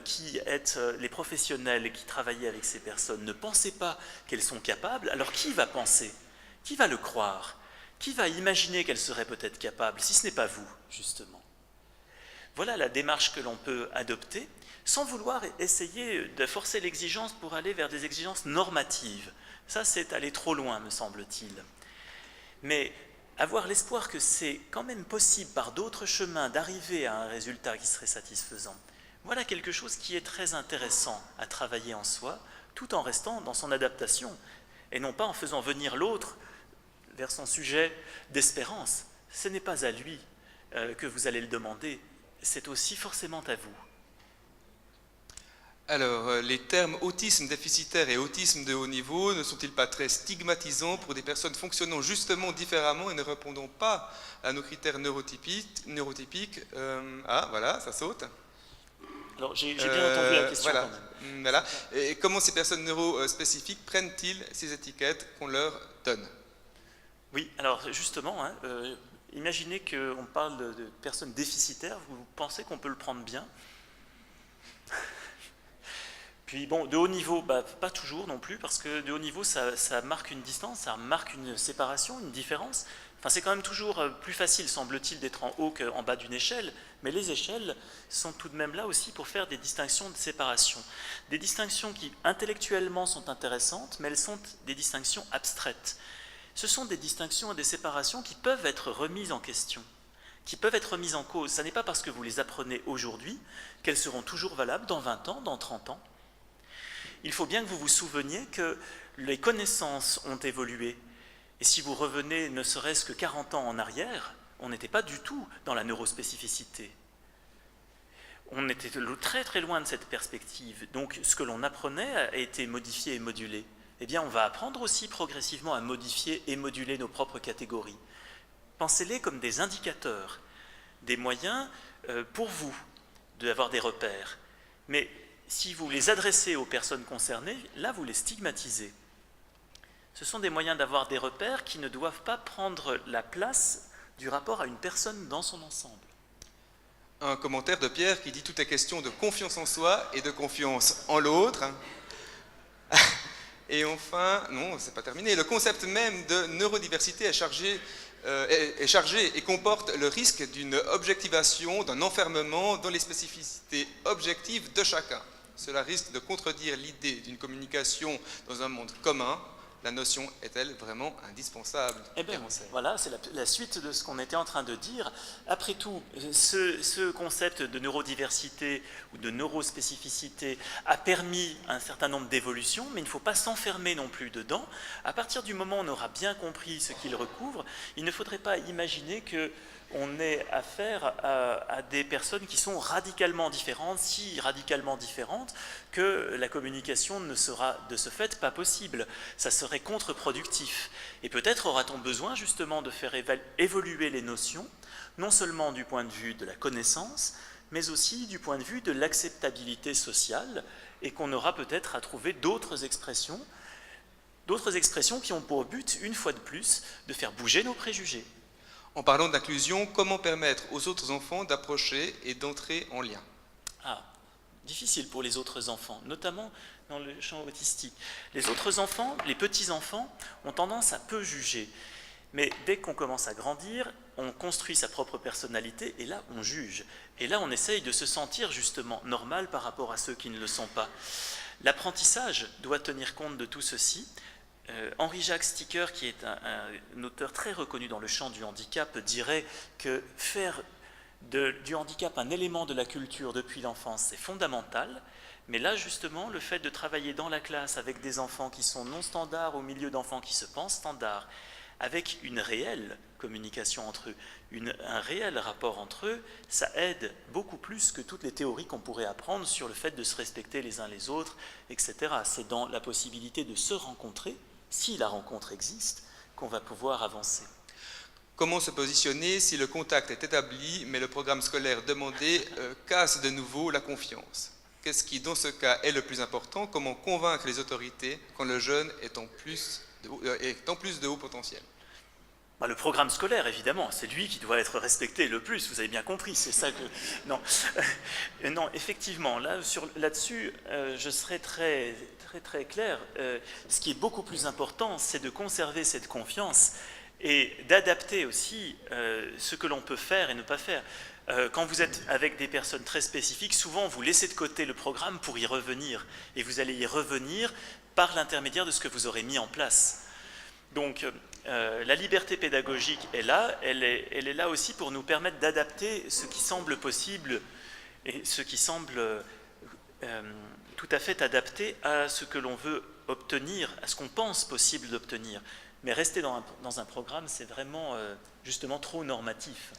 qui êtes les professionnels et qui travaillez avec ces personnes, ne pensez pas qu'elles sont capables, alors qui va penser? Qui va le croire? Qui va imaginer qu'elles seraient peut-être capables, si ce n'est pas vous, justement? Voilà la démarche que l'on peut adopter, sans vouloir essayer de forcer l'exigence pour aller vers des exigences normatives. Ça, c'est aller trop loin, me semble-t-il. Mais avoir l'espoir que c'est quand même possible, par d'autres chemins, d'arriver à un résultat qui serait satisfaisant, voilà quelque chose qui est très intéressant à travailler en soi, tout en restant dans son adaptation, et non pas en faisant venir l'autre vers son sujet d'espérance. Ce n'est pas à lui que vous allez le demander, c'est aussi forcément à vous. Alors, les termes autisme déficitaire et autisme de haut niveau ne sont-ils pas très stigmatisants pour des personnes fonctionnant justement différemment et ne répondant pas à nos critères neurotypiques? Ah, voilà, ça saute. Alors, j'ai bien entendu la question voilà, quand même. Voilà. Et comment ces personnes neurospécifiques prennent-ils ces étiquettes qu'on leur donne? Oui, alors justement, hein, imaginez qu'on parle de personnes déficitaires, vous pensez qu'on peut le prendre bien? Puis bon, de haut niveau, pas toujours non plus, parce que de haut niveau, ça marque une distance, ça marque une séparation, une différence. Enfin, c'est quand même toujours plus facile, semble-t-il, d'être en haut qu'en bas d'une échelle, mais les échelles sont tout de même là aussi pour faire des distinctions de séparation. Des distinctions qui, intellectuellement, sont intéressantes, mais elles sont des distinctions abstraites. Ce sont des distinctions et des séparations qui peuvent être remises en question, qui peuvent être remises en cause. Ce n'est pas parce que vous les apprenez aujourd'hui qu'elles seront toujours valables dans 20 ans, dans 30 ans. Il faut bien que vous vous souveniez que les connaissances ont évolué. Et si vous revenez ne serait-ce que 40 ans en arrière, on n'était pas du tout dans la neurospécificité. On était très très loin de cette perspective. Donc ce que l'on apprenait a été modifié et modulé. Eh bien, on va apprendre aussi progressivement à modifier et moduler nos propres catégories. Pensez-les comme des indicateurs, des moyens pour vous d'avoir des repères. Mais si vous les adressez aux personnes concernées, là, vous les stigmatisez. Ce sont des moyens d'avoir des repères qui ne doivent pas prendre la place du rapport à une personne dans son ensemble. Un commentaire de Pierre qui dit « Tout est question de confiance en soi et de confiance en l'autre ». Et enfin, non, c'est pas terminé, le concept même de neurodiversité est chargé et comporte le risque d'une objectivation, d'un enfermement dans les spécificités objectives de chacun. Cela risque de contredire l'idée d'une communication dans un monde commun, la notion est-elle vraiment indispensable? Eh bien, voilà, c'est la suite de ce qu'on était en train de dire. Après tout, ce concept de neurodiversité ou de neurospécificité a permis un certain nombre d'évolutions, mais il ne faut pas s'enfermer non plus dedans. À partir du moment où on aura bien compris ce qu'il recouvre, il ne faudrait pas imaginer qu'on ait affaire à des personnes qui sont radicalement différentes, si radicalement différentes que la communication ne sera de ce fait pas possible. Ça serait contre-productif. Et peut-être aura-t-on besoin justement de faire évoluer les notions, non seulement du point de vue de la connaissance, mais aussi du point de vue de l'acceptabilité sociale, et qu'on aura peut-être à trouver d'autres expressions qui ont pour but, une fois de plus, de faire bouger nos préjugés. En parlant d'inclusion, comment permettre aux autres enfants d'approcher et d'entrer en lien? Difficile pour les autres enfants, notamment dans le champ autistique. Les autres enfants, les petits-enfants, ont tendance à peu juger. Mais dès qu'on commence à grandir, on construit sa propre personnalité et là, on juge. Et là, on essaye de se sentir justement normal par rapport à ceux qui ne le sont pas. L'apprentissage doit tenir compte de tout ceci. Henri-Jacques Sticker, qui est un auteur très reconnu dans le champ du handicap, dirait que faire du handicap un élément de la culture depuis l'enfance, c'est fondamental. Mais là, justement, le fait de travailler dans la classe avec des enfants qui sont non standards au milieu d'enfants qui se pensent standards, avec une réelle communication entre eux, un réel rapport entre eux, ça aide beaucoup plus que toutes les théories qu'on pourrait apprendre sur le fait de se respecter les uns les autres, etc. C'est dans la possibilité de se rencontrer, si la rencontre existe, qu'on va pouvoir avancer. Comment se positionner si le contact est établi, mais le programme scolaire demandé casse de nouveau la confiance? Qu'est-ce qui, dans ce cas, est le plus important? Comment convaincre les autorités quand le jeune est en plus de haut potentiel? Le programme scolaire, évidemment, c'est lui qui doit être respecté le plus, vous avez bien compris, c'est ça que... Non, non, effectivement, là-dessus, je serai très clair. Ce qui est beaucoup plus important, c'est de conserver cette confiance et d'adapter aussi ce que l'on peut faire et ne pas faire. Quand vous êtes avec des personnes très spécifiques, souvent vous laissez de côté le programme pour y revenir, et vous allez y revenir par l'intermédiaire de ce que vous aurez mis en place. Donc, la liberté pédagogique est là, elle est là aussi pour nous permettre d'adapter ce qui semble possible et ce qui semble tout à fait adapté à ce que l'on veut obtenir, à ce qu'on pense possible d'obtenir. Mais rester dans un programme, c'est vraiment justement trop normatif.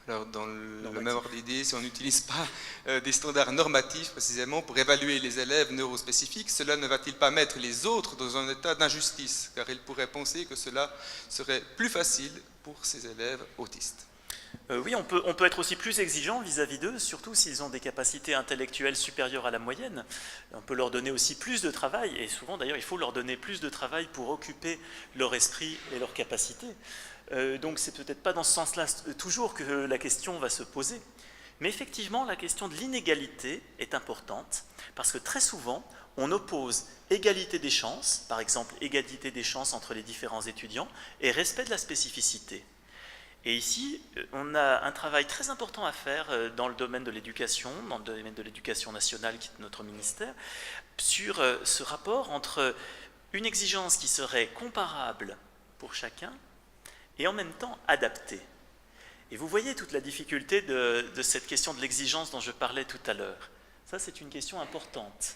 Alors, dans le même ordre d'idée, si on n'utilise pas des standards normatifs précisément pour évaluer les élèves neurospécifiques, cela ne va-t-il pas mettre les autres dans un état d'injustice? Car ils pourraient penser que cela serait plus facile pour ces élèves autistes. Oui, on peut être aussi plus exigeant vis-à-vis d'eux, surtout s'ils ont des capacités intellectuelles supérieures à la moyenne. On peut leur donner aussi plus de travail, et souvent d'ailleurs il faut leur donner plus de travail pour occuper leur esprit et leurs capacités. Donc c'est peut-être pas dans ce sens-là toujours que la question va se poser. Mais effectivement, la question de l'inégalité est importante, parce que très souvent, on oppose égalité des chances, par exemple égalité des chances entre les différents étudiants, et respect de la spécificité. Et ici, on a un travail très important à faire dans le domaine de l'éducation, dans le domaine de l'éducation nationale qui est notre ministère, sur ce rapport entre une exigence qui serait comparable pour chacun et en même temps adaptée. Et vous voyez toute la difficulté de cette question de l'exigence dont je parlais tout à l'heure. Ça, c'est une question importante.